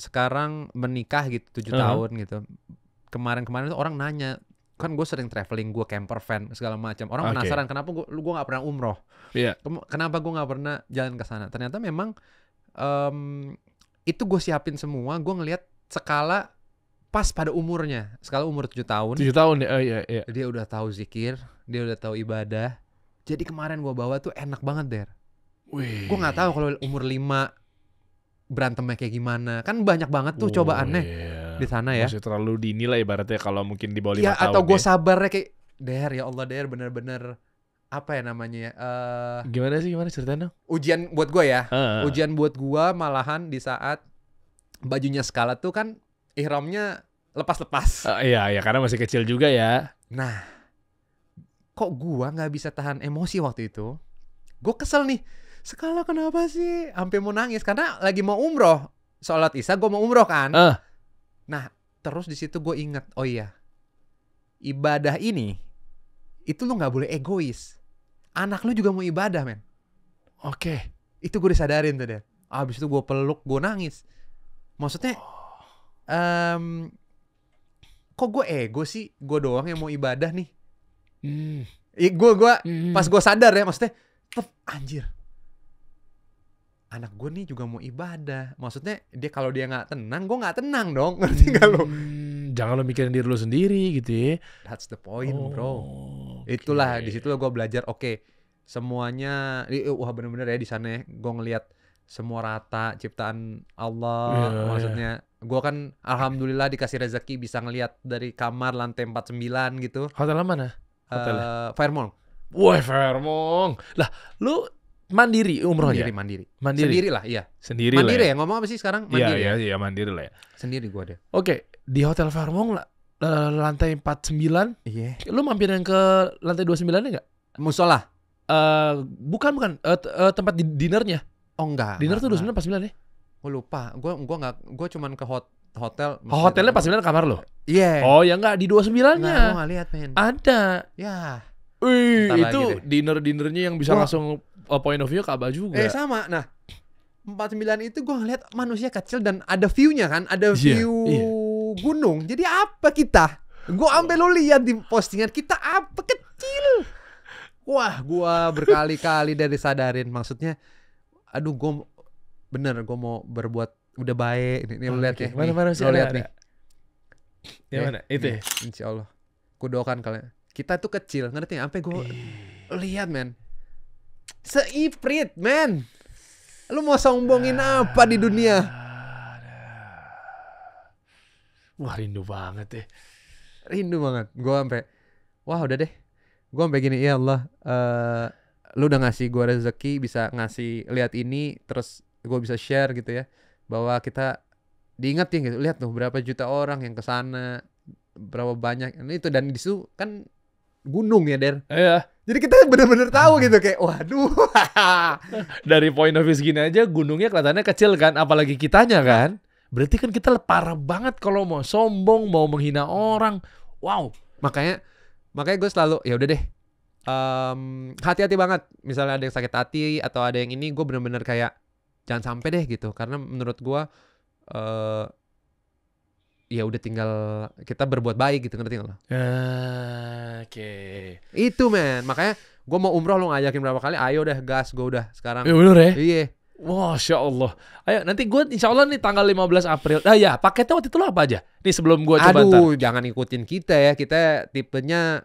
sekarang menikah gitu 7 tahun gitu. Kemarin-kemarin tuh orang nanya, kan gue sering traveling, gue camper van segala macam. Orang penasaran kenapa gue nggak pernah umroh. Kenapa gue nggak pernah jalan ke sana? Ternyata memang itu gue siapin semua. Gue ngelihat skala pas pada umurnya. Skala umur 7 tahun. 7 tahun ya. Dia udah tahu zikir, dia udah tahu ibadah. Jadi kemarin gue bawa tuh enak banget Der. Gue nggak tahu kalau umur 5 berantemnya kayak gimana. Kan banyak banget tuh cobaannya di sana ya. Masih terlalu dini lah ibaratnya kalau mungkin di bawah 5 tahun. Atau gue sabarnya kayak Der, ya Allah Der, bener-bener apa ya namanya ya? Gimana ceritain dong? Ujian buat gue ya. Ujian buat gue malahan di saat bajunya skala tuh kan ihramnya lepas-lepas. Iya, karena masih kecil juga ya. Nah, kok gue nggak bisa tahan emosi waktu itu? Gue kesel nih. Skala kenapa sih? Sampai mau nangis karena lagi mau umroh. Sholat Isya gue mau umroh kan. Nah, terus di situ gue ingat, oh iya, ibadah ini itu lu nggak boleh egois. Anak lu juga mau ibadah, men. Itu gue disadarin tuh deh. Abis itu gue peluk, gue nangis. Maksudnya, kok gue ego sih? Gue doang yang mau ibadah nih. Gue pas gue sadar ya, maksudnya, anjir. Anak gue nih juga mau ibadah. Maksudnya dia kalau dia nggak tenang, gue nggak tenang dong. Ngerti nggak lo? Jangan lo mikirin diri lo sendiri gitu ya. That's the point, bro. Itulah di situ gue belajar. Semuanya, wah bener-bener ya di sana. Gue ngelihat semua rata ciptaan Allah. Maksudnya gue kan alhamdulillah dikasih rezeki bisa ngelihat dari kamar lantai 49 gitu. Hotel mana? Hotelnya? Fairmont. Wah, Fairmont. Lah, lu mandiri umrohnya? Mandiri. Sendiri lah, iya. Sendiri mandiri lah ya? Ngomong apa sih sekarang? Mandiri Iya, mandiri lah ya. Sendiri gue deh. Di Hotel Fairmont lantai 49. Iya. Lu mampir yang ke lantai 29-nya enggak? Musola? Bukan. Tempat dinernya. Oh enggak. Dinner tuh 29 pas 9 ya? Gue lupa. Gue cuman ke hotel. Hotelnya pas 9 kamar lo? Iya. Oh ya enggak, di 29-nya. Enggak, gue gak lihat, men. Ada. Ya. Wih, itu dinner-dinernya yang bisa langsung point of view Ka'bah juga. Sama. Nah, 49 itu gue ngeliat manusia kecil dan ada view-nya kan, ada view gunung. Jadi apa kita? Gue sampai lo lihat di postingan kita apa kecil. Wah, gue berkali-kali dari sadarin. Maksudnya, aduh gue mau berbuat udah baik. Ini lo lihat ya. Mana sih? Lo lihat nih. Yang mana? Itu ya? Insya Allah. Gue doakan kalian. Kita tuh kecil, ngerti gak? Sampai gue lihat, men. Seiprit, men. Lu mau sombongin apa di dunia? Wah, rindu banget deh. Rindu banget. Gue sampai, wah udah deh. Gue sampai gini, ya Allah, lu udah ngasih gue rezeki, bisa ngasih lihat ini, terus gue bisa share gitu ya, bahwa kita diingetin gitu. Lihat tuh berapa juta orang yang kesana, berapa banyak itu, dan di situ kan gunung ya, Der. Iya. Jadi kita bener-bener tahu gitu kayak, waduh. Dari point of view segini aja gunungnya kelihatannya kecil kan, apalagi kitanya kan. Berarti kan kita parah banget kalau mau sombong, mau menghina orang. Wow. Makanya gue selalu, ya udah deh. hati-hati banget. Misalnya ada yang sakit hati atau ada yang ini, gue bener-bener kayak jangan sampai deh gitu. Karena menurut gue ya udah tinggal kita berbuat baik gitu, ngerti nggak lo? Oke. Itu men, makanya gue mau umroh, lo ngajakin berapa kali, ayo deh gas, gue udah sekarang. Bener ya? Iya. Masya Allah. Ayo nanti gue insya Allah nih tanggal 15 April. Ya paketnya waktu itu lo apa aja? Nih sebelum gue coba ntar. Aduh, jangan ikutin kita ya. Kita tipenya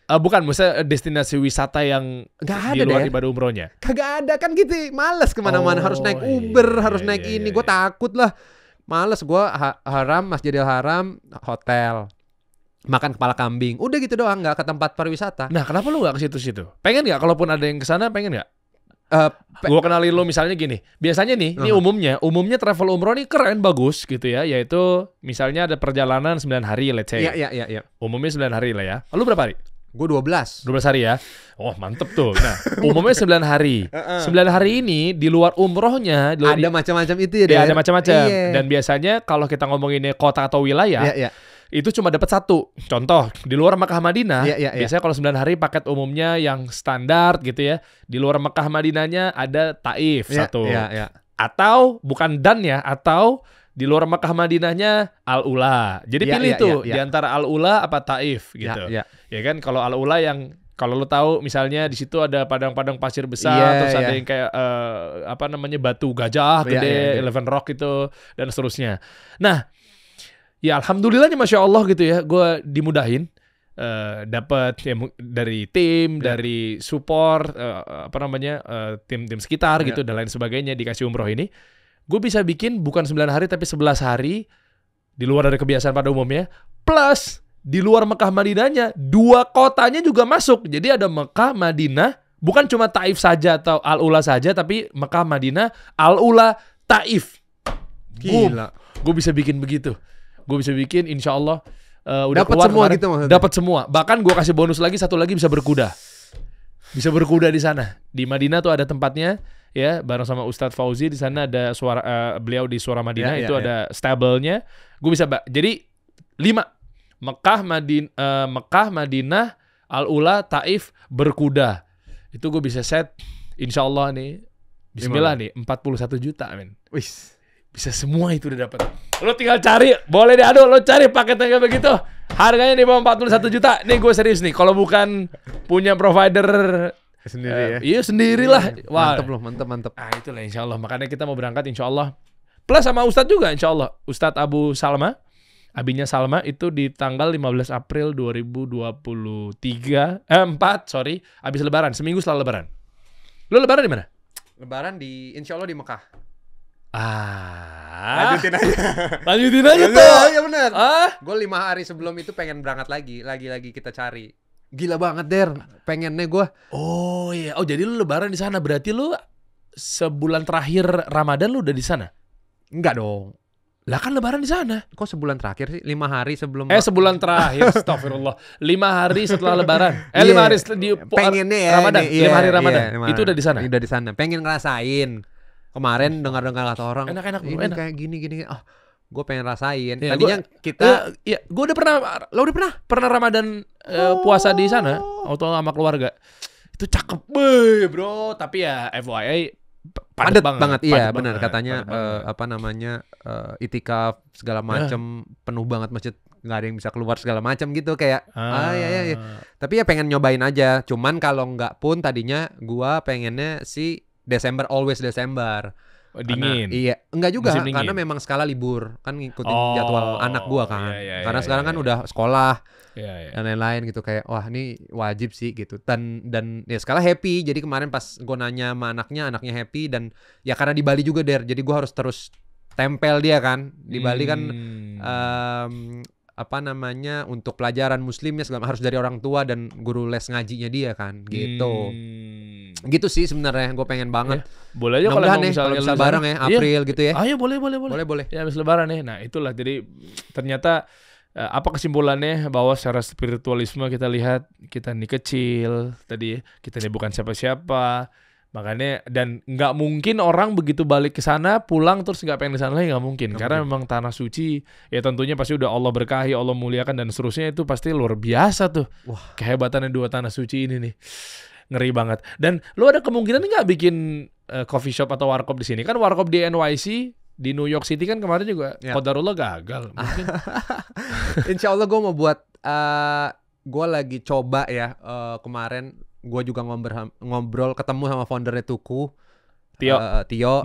bukan, maksudnya destinasi wisata yang nggak di ada luar deh. ibadah umrohnya. Kagak ada kan gitu, males kemana-mana, harus naik Uber, harus naik ini. Gue takut lah, males gue. Haram, Masjidil Haram, hotel, makan kepala kambing, udah gitu doang, nggak ke tempat pariwisata. Nah kenapa lu nggak ke situ-situ? Pengen nggak? Kalaupun ada yang kesana, pengen nggak? Gue kenalin lo misalnya gini. Biasanya nih, ini umumnya travel umroh nih keren, bagus gitu ya. Yaitu misalnya ada perjalanan 9 hari, let's say. Iya. Umumnya 9 hari lah ya. Lu berapa hari? Gue 12 hari ya. Oh mantep tuh. Nah umumnya 9 hari. 9 hari ini di luar umrohnya ada macam-macam itu ya. Ada macam-macam. Dan biasanya kalau kita ngomonginnya kota atau wilayah, itu cuma dapat satu. Contoh di luar Makkah Madinah, biasanya kalau 9 hari paket umumnya yang standar gitu ya. Di luar Makkah Madinahnya ada Taif satu. Atau bukan dan ya, atau di luar Makkah Madinahnya Al-Ula. Jadi pilih tuh di antara Al-Ula apa Taif gitu. Ya kan, kalau Al-Ula yang kalau lo tahu misalnya di situ ada padang-padang pasir besar, terus ada yang kayak batu gajah gede, Elephant Rock itu dan seterusnya. Nah, ya alhamdulillahnya Masya Allah gitu ya, gue dimudahin dapat ya, dari tim, dari support tim-tim sekitar gitu dan lain sebagainya, dikasih umroh ini. Gue bisa bikin bukan 9 hari tapi 11 hari di luar dari kebiasaan pada umumnya, plus di luar Mekah Madinahnya 2 kotanya juga masuk. Jadi ada Mekah Madinah, bukan cuma Taif saja atau Al-Ula saja, tapi Mekah Madinah, Al-Ula, Taif. Gila. Gue bisa bikin begitu. Gue bisa bikin insya Allah udah dapat semua kemarin, gitu maksudnya. Dapat semua. Bahkan gue kasih bonus lagi, satu lagi bisa berkuda. Bisa berkuda di sana. Di Madinah tuh ada tempatnya ya, bareng sama Ustadz Fauzi. Di sana ada beliau di Suara Madinah, itu ada stable-nya. Gue bisa jadi 5. Mekah Madinah, Al-Ula, Taif, berkuda. Itu gue bisa set insya Allah nih. Bismillah nih 41 juta men. Wis. Bisa semua itu udah dapat. Lo tinggal cari, boleh deh, lo cari paketnya kayak begitu. Harganya di bawah 41 juta. Nih gue serius nih, kalau bukan punya provider sendiri ya. Iya sendirilah. Wah, mantep. Ah itulah insya Allah. Makanya kita mau berangkat insya Allah. Plus sama Ustadz juga insya Allah. Ustadz Abu Salma, abinya Salma, itu di tanggal 15 April 2023. 4, sorry. Abis lebaran, seminggu setelah lebaran. Lo lebaran di mana? Lebaran insya Allah di Mekah. Lanjutin aja tuh. Iya benar. Gue 5 hari sebelum itu pengen berangkat lagi kita cari. Gila banget Der, pengennya gue. Oh iya, jadi lu lebaran di sana, berarti lu sebulan terakhir Ramadan lu udah di sana? Enggak dong. Lah kan lebaran di sana. Kok sebulan terakhir sih? 5 hari sebelum. Sebulan terakhir, astagfirullah. 5 hari setelah lebaran. 5 hari di pengennya ya, Ramadan. 5 hari Ramadan. Itu udah di sana. Udah di sana. Pengen ngerasain. Kemarin dengar kata orang, enak ini enak. kayak gini. Gue pengen rasain. Ya, tadinya kita, gue udah pernah. Lo udah pernah Ramadan puasa di sana, atau sama keluarga. Itu cakep, bro. Tapi ya FYI padat banget. Iya benar katanya itikaf segala macem, penuh banget masjid, nggak ada yang bisa keluar segala macam gitu kayak. Iya. Tapi ya pengen nyobain aja. Cuman kalau nggak pun tadinya gue pengennya sih Desember, always Desember. Dingin. Iya, enggak juga karena memang skala libur kan, ngikutin jadwal anak gua kan. Karena sekarang kan udah sekolah dan lain-lain gitu, kayak wah ini wajib sih gitu. Dan ya skala happy. Jadi kemarin pas gua nanya sama anaknya happy, dan ya karena di Bali juga Der. Jadi gua harus terus tempel dia kan. Di Bali kan untuk pelajaran muslimnya segala harus dari orang tua dan guru les ngajinya dia kan gitu. Gitu sih sebenarnya gue pengen banget. Boleh aja kalau misalnya bisa bareng ya April gitu ya. Ayo boleh. Ya habis lebaran ya. Nah itulah, jadi ternyata apa kesimpulannya, bahwa secara spiritualisme kita lihat kita ini kecil tadi ya, kita ini bukan siapa-siapa, Makanya dan nggak mungkin orang begitu balik ke sana pulang terus nggak pengen ke sana lagi, nggak mungkin. Karena memang tanah suci ya tentunya pasti udah Allah berkahi, Allah muliakan dan seterusnya, itu pasti luar biasa tuh. Wah, kehebatannya dua tanah suci ini nih. Ngeri banget. Dan lu ada kemungkinan nggak bikin coffee shop atau warkop di sini? Kan warkop di NYC, di New York City kan kemarin juga qadarullah gagal. Mungkin. Insya Allah gue mau buat, gue lagi coba ya, kemarin gue juga ngobrol ketemu sama foundernya Tuku, Tio,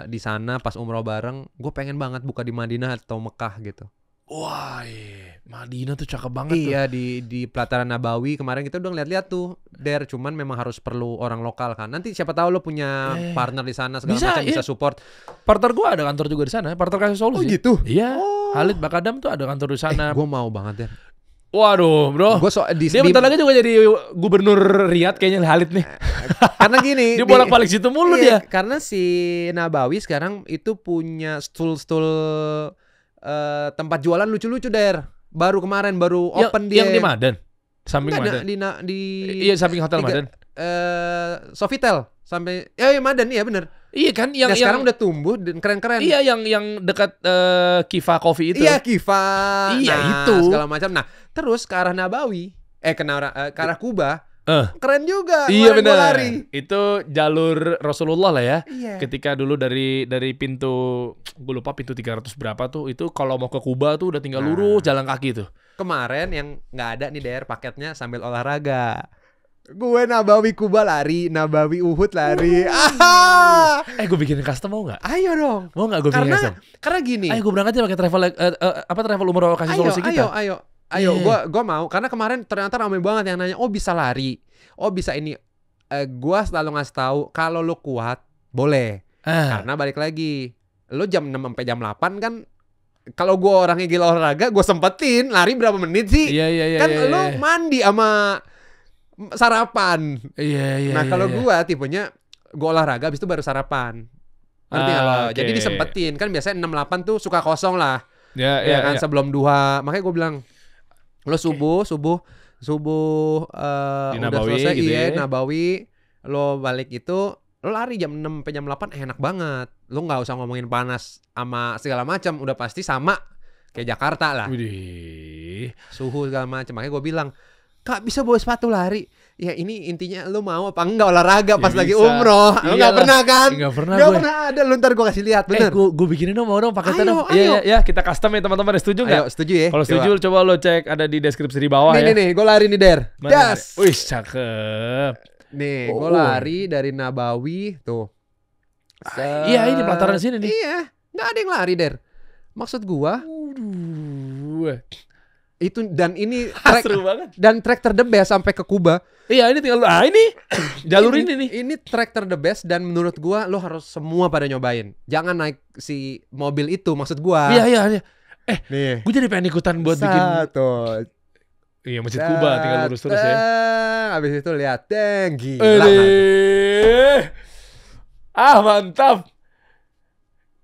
di sana pas umroh bareng. Gue pengen banget buka di Madinah atau Mekah gitu. Wah, Madinah tuh cakep banget tuh. Iya, di Pelataran Nabawi kemarin kita udah ngeliat-liat tuh, Der. Cuman memang harus perlu orang lokal kan. Nanti siapa tahu lo punya partner di sana segala macam bisa support. Partner gue ada kantor juga di sana, partner Kasih Solusi. Oh gitu? Iya. Halid Bakadam tuh ada kantor di sana. Gue mau banget, Der. Waduh, bro. Dia bentar lagi juga jadi gubernur Riyadh kayaknya, Halid nih. Karena gini, dia bolak-balik situ mulu dia. Karena si Nabawi sekarang itu punya stool-stool tempat jualan lucu-lucu, Der. Baru kemarin open dia. Yang di Madan. Samping Madan. Iya, samping Hotel Madan. Sofitel sampai Madan, iya bener. Iya kan yang sekarang udah tumbuh dan keren-keren. Iya, yang dekat Kiva Coffee itu. Iya, Kiva. Iya, nah, itu segala macam. Nah, terus ke arah Nabawi, ke arah Kuba. Keren juga. Iya benar. Itu jalur Rasulullah lah ya. Iya. Ketika dulu dari pintu, gue lupa pintu 300 berapa tuh, itu kalau mau ke Kuba tuh udah tinggal lurus jalan kaki tuh. Kemarin yang nggak ada nih, Der, paketnya sambil olahraga. Gue Nabawi Kuba lari, Nabawi Uhud lari. Gue bikinin custom mau nggak? Ayo dong. Mau nggak gue bikin custom? Karena gini. Ayo gue berangkat ya pakai travel umroh Kasih Solusi kita. Ayo, gue mau. Karena kemarin ternyata ramai banget yang nanya, oh bisa lari, oh bisa ini. Gue selalu ngasih tahu kalau lo kuat boleh. Karena balik lagi, lo jam 6 sampai jam 8 kan. Kalau gue orangnya gila olahraga, gue sempetin lari berapa menit sih? Iya. Kan lo mandi sama sarapan. Iya. Nah kalau gue tipenya gue olahraga habis itu baru sarapan. Ngerti nggak lo? Jadi disempetin. Kan biasanya 6-8 tuh suka kosong lah. Ya kan sebelum duha. Makanya gue bilang, lo subuh udah Nabawi, selesai gitu ya. Nabawi, lo balik itu lo lari jam 6 sampai jam 8 enak banget. Lo nggak usah ngomongin panas sama segala macam, udah pasti sama kayak Jakarta lah. Widih. Suhu segala macam. Makanya gue bilang, Kak bisa bawa sepatu lari. Ya ini intinya lo mau apa enggak olahraga pas lagi umroh. Lo nggak pernah kan? Nggak pernah. Nggak pernah ada. Lo ntar gue kasih lihat, bener. Gue bikinin dong, mau dong paketnya dong. Ayo. Iya, kita custom ya teman-teman. Setuju nggak? Ayo, setuju ya. Kalau setuju coba lo cek, ada di deskripsi di bawah ya. Nih, gue lari nih, Der. Das. Wih, cakep. Nih, gue lari dari Nabawi tuh. Iya, ini pelataran sini nih. Iya, nggak ada yang lari, Der. Maksud gua, itu dan ini track, seru banget. Dan track the best sampai ke Kuba. Iya, ini tinggal ini jalur ini nih. Ini track the best dan menurut gua lo harus semua pada nyobain. Jangan naik si mobil itu, maksud gua. Iya. Nih. Gue jadi pengen ikutan buat bikin. Iya, Masjid Kuba tinggal lurus terus ya. Habis itu lihat, gila. Mantap.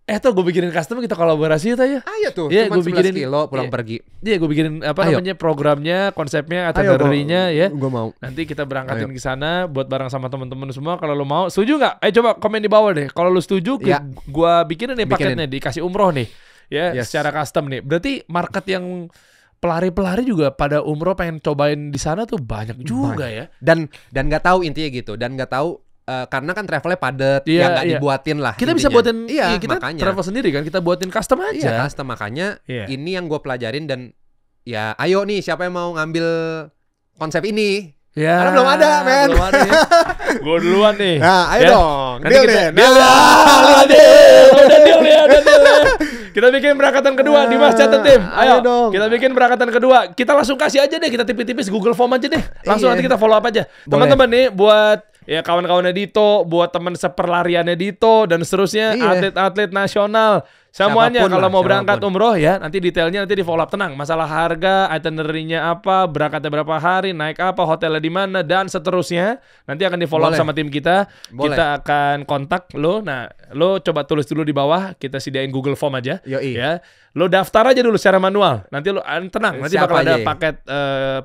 Tuh gue bikinin custom, kita kolaborasi ya. Ayo tuh, ya, cuma 11 bikinin, kilo pulang pergi. Iya, gue bikinin namanya programnya, konsepnya, itinerary-nya ya. Gue mau. Nanti kita berangkatin ke sana buat bareng sama teman-teman semua. Kalau lo mau, setuju nggak? Coba komen di bawah deh. Kalau lo setuju, gue bikinin nih paketnya, dikasih umroh nih. Ya, secara custom nih. Berarti market yang pelari-pelari juga pada umroh pengen cobain di sana tuh banyak juga ya. Dan nggak tahu intinya gitu. Dan nggak tahu karena kan travelnya padat, yang nggak dibuatin lah. Kita intinya. bisa buatin, kita makanya. travel sendiri kan, kita buatin custom aja. Iya, custom, makanya ini yang gue pelajarin dan ya ayo nih siapa yang mau ngambil konsep ini? Ya, karena belum ada, men. Belum ada ya. Gue duluan nih. Nah, ayo dong. Deal nih. Kita bikin berangkatan kedua di Mas catat tim. Ayo dong. Kita bikin berangkatan kedua. Kita langsung kasih aja deh, kita tipis-tipis Google Form aja deh. Langsung nanti kita follow up aja. Teman-teman nih buat ya kawan-kawannya Dito, buat teman seperlariannya Dito dan seterusnya, atlet-atlet nasional. Semuanya Siapapun kalau lah, mau berangkat siapapun. umroh ya, nanti detailnya nanti di follow up. Tenang, masalah harga, itinerary-nya apa, berangkatnya berapa hari, naik apa, hotelnya di mana, dan seterusnya. Nanti akan di follow up Boleh. sama tim kita. Boleh. Kita akan kontak lo. Nah, lo coba tulis dulu di bawah. Kita sediain Google Form aja. Yoi. Ya, lo daftar aja dulu secara manual. Nanti lo tenang, nanti Siapa bakal ada aja? paket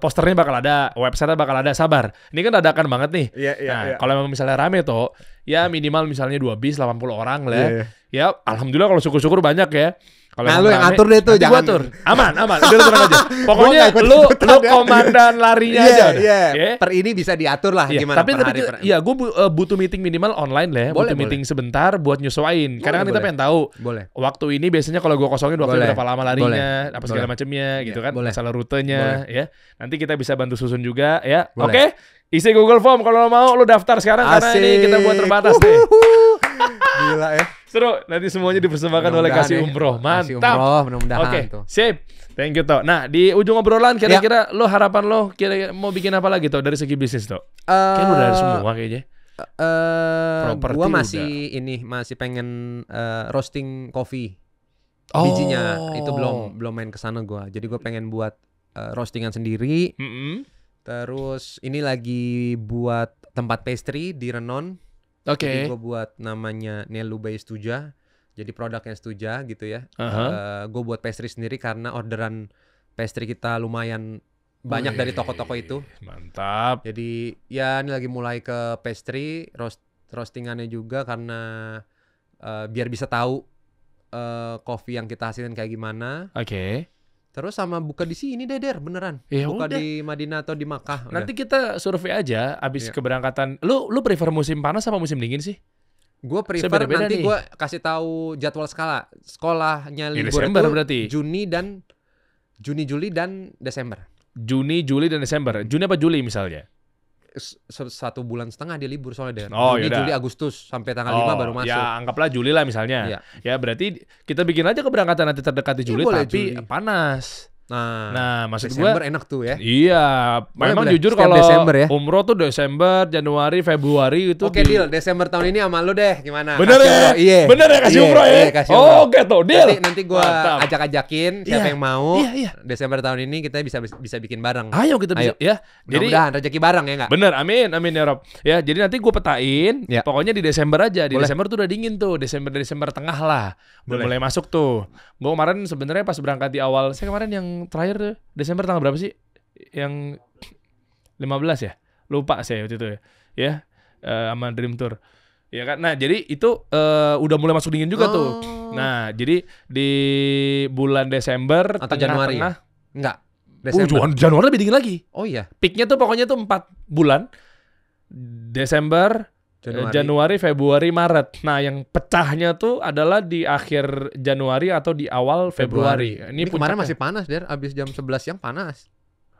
posternya bakal ada, website-nya bakal ada. Sabar. Ini kan dadakan banget nih. Nah, kalau memang misalnya rame tuh, ya minimal misalnya 2 bis 80 orang lah. Iya. Ya, alhamdulillah kalau syukur-syukur banyak ya. Kalau Nah, emang lu yang rame, atur deh tuh, nanti gua jangan- atur. Aman. Udah lu tenang aja. Pokoknya nggak ikut lu ikutan ya. komandan larinya Iya, aja. Udah. iya. Ya. Per ini bisa diatur lah Iya, gimana tapi per hari. iya, gue butuh meeting minimal online lah ya. Boleh, butuh meeting sebentar buat nyesuaiin. Karena kan kita boleh. pengen tahu Boleh. waktu ini biasanya kalau gue kosongin waktu Boleh. berapa lama larinya, Boleh. apa segala Boleh. macamnya gitu Iya, kan, boleh. masalah rutenya ya. Nanti kita bisa bantu susun juga ya. Boleh. Oke, isi Google Form kalau lo mau, lo daftar sekarang karena ini kita buat terbatas nih. Gila ya. Seru, nanti semuanya dipersembahkan oleh Mudah-mudahan Kasih ya. Umroh. Kasih Mantap. Umroh, mudah-mudahan Oke, tuh. sip. Thank you, Tok. Nah, di ujung obrolan kira-kira lo harapan lo kira-kira mau bikin apa lagi, Tok, dari segi bisnis, Tok? Kayaknya udah ada semua kayaknya. Properti Gua masih pengen roasting kopi. Oh. Bijinya itu belum main ke sana gua. Jadi gua pengen buat roastingan sendiri. Mm-mm. Terus ini lagi buat tempat pastry di Renon. Oke. Jadi gue buat namanya Nelu by Stuja. Jadi produknya Stuja gitu ya. Gue buat pastry sendiri karena orderan pastry kita lumayan banyak Wih, dari toko-toko itu. Mantap. Jadi ya ini lagi mulai ke pastry, roastingannya juga karena biar bisa tahu kopi yang kita hasilin kayak gimana. Oke. Terus sama buka di sini deh Der, beneran. Ya Buka udah. di Madinah atau di Makkah. Nanti kita survei aja abis Iya. keberangkatan. Lu prefer musim panas apa musim dingin sih? Gue prefer Beda-beda nanti nih. gue kasih tahu jadwal sekolahnya Di libur Desember itu berarti. Juni, Juli dan Desember. Juni, Juli, dan Desember. Juni apa Juli misalnya? 1,5 bulan dia libur soalnya Der. Oh, Juni, yaudah. Juli, Agustus sampai tanggal 5 baru masuk. Ya anggaplah Juli lah misalnya. Iya. Ya berarti kita bikin aja keberangkatan nanti terdekat di Iya, Juli boleh tapi Juli. panas. Nah, maksud Desember gua enak tuh ya. iya, memang boleh. jujur Setiap kalau Desember ya. umroh tuh Desember, Januari, Februari itu Oke deal, Desember tahun ini sama lu deh, gimana? Bener Kasih ya? umroh. Iya. Bener ya kasih Iya, umroh ya? iya, kasih Oh, umroh. oke tuh, deal. Nanti gua Mantap. ajak-ajakin siapa Iya. yang mau. Iya. Desember tahun ini kita bisa bikin bareng. Ayo kita bisa Ayo. ya. Jadi Mudah-mudahan rezeki bareng ya enggak? bener, amin ya Rob. Ya, jadi nanti gue petain. Ya. Pokoknya di Desember aja. Di Boleh. Desember tuh udah dingin tuh. Desember tengah lah. Udah mulai masuk tuh. Gue kemarin sebenarnya pas berangkat di awal. Saya kemarin yang terakhir tuh, Desember tanggal berapa sih? Yang 15 ya? Lupa saya waktu itu ya. Ya, sama Dream Tour. Ya kan. Nah, jadi itu udah mulai masuk dingin juga tuh. Nah, jadi di bulan Desember Atau Januari? tengah-tengah. Enggak. Desember. Januari lebih dingin lagi. Oh iya, Peaknya tuh pokoknya tuh 4 bulan. Desember, Januari, Februari, Maret. Nah, yang pecahnya tuh adalah di akhir Januari atau di awal Februari. Ini kemarin puncaknya. masih panas Der, abis jam 11 siang panas.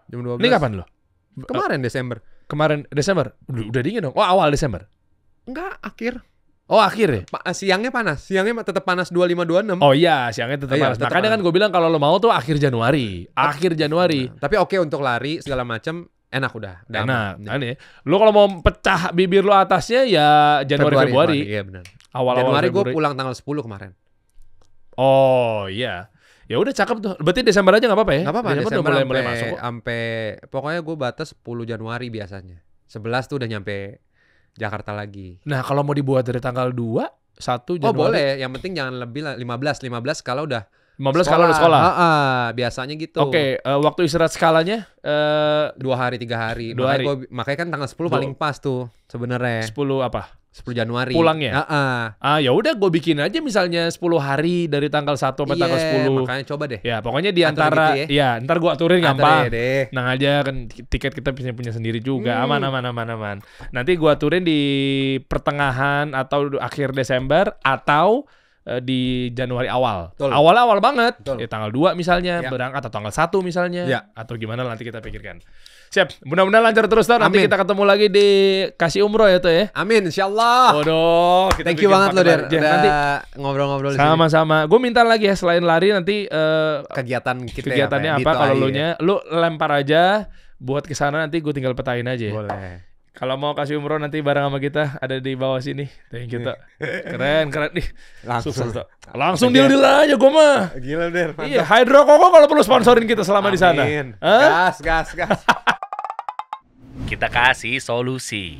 Jam 12. Ini kapan lo? Kemarin Desember. Kemarin Desember. Udah dingin dong. Oh, awal Desember. Enggak, akhir. Oh, akhir ya? Siangnya panas. Siangnya tetap panas 25-26. Oh iya, siangnya tetap Iya, panas. tetap Makanya panas. kan gue bilang kalau lo mau tuh akhir Januari. Akhir Januari. Tapi oke untuk lari segala macam enak udah. Enak. aman. Kan ya. Lo kalau mau pecah bibir lo atasnya ya Januari, Februari. Iya benar. Awal-awal Januari gue Februari. pulang tanggal 10 kemarin. Oh iya. Ya udah cakep tuh. Berarti Desember aja nggak apa-apa ya? Nggak apa-apa. Desember, Desember udah mulai masuk kok. sampai pokoknya gue batas 10 Januari biasanya. 11 tuh udah nyampe Jakarta lagi. Nah kalau mau dibuat dari tanggal 2, 1 Januari. Oh boleh. Yang penting jangan lebih lah 15 kalau udah 15 kalau udah sekolah. Biasanya gitu. Oke, waktu istirahat skalanya 2 hari 3 hari. 2 hari. Makanya kan tanggal 10 paling pas tuh sebenarnya. 10 apa? 10 Januari. Pulangnya? Ya udah gue bikin aja misalnya 10 hari dari tanggal 1 sampai tanggal 10. Makanya coba deh. Ya, pokoknya di Atur antara gitu ya, ntar gue aturin gampang. deh. Nah aja kan tiket kita punya sendiri juga. Aman. Nanti gue aturin di pertengahan atau akhir Desember atau di Januari awal. Betul. Awal banget. Betul. Ya tanggal 2 misalnya, Ya. berangkat atau tanggal 1 misalnya. Ya. Atau gimana nanti kita pikirkan. Siap. Mudah-mudahan lancar terus Ton. Nanti Amin. kita ketemu lagi di Kasih Umroh ya tuh ya. Amin, insyaallah. Waduh, kita Thank you bikin banget lo paket Der. lagi. Udah Nanti ngobrol-ngobrol di sini. sama-sama. Gue minta lagi ya selain lari nanti Kegiatan kita kegiatannya ya, apa Dito kalau aja lu ya. nya lu lempar aja buat ke sana nanti gue tinggal petain aja. Boleh. Kalau mau kasih umroh nanti bareng sama kita ada di bawah sini. Thank you, Tok. Keren nih. Langsung deal aja gue mah. Gila, Der. Iya, Hydro Koko kalau perlu sponsorin kita selama di sana. Gas. Kita kasih solusi.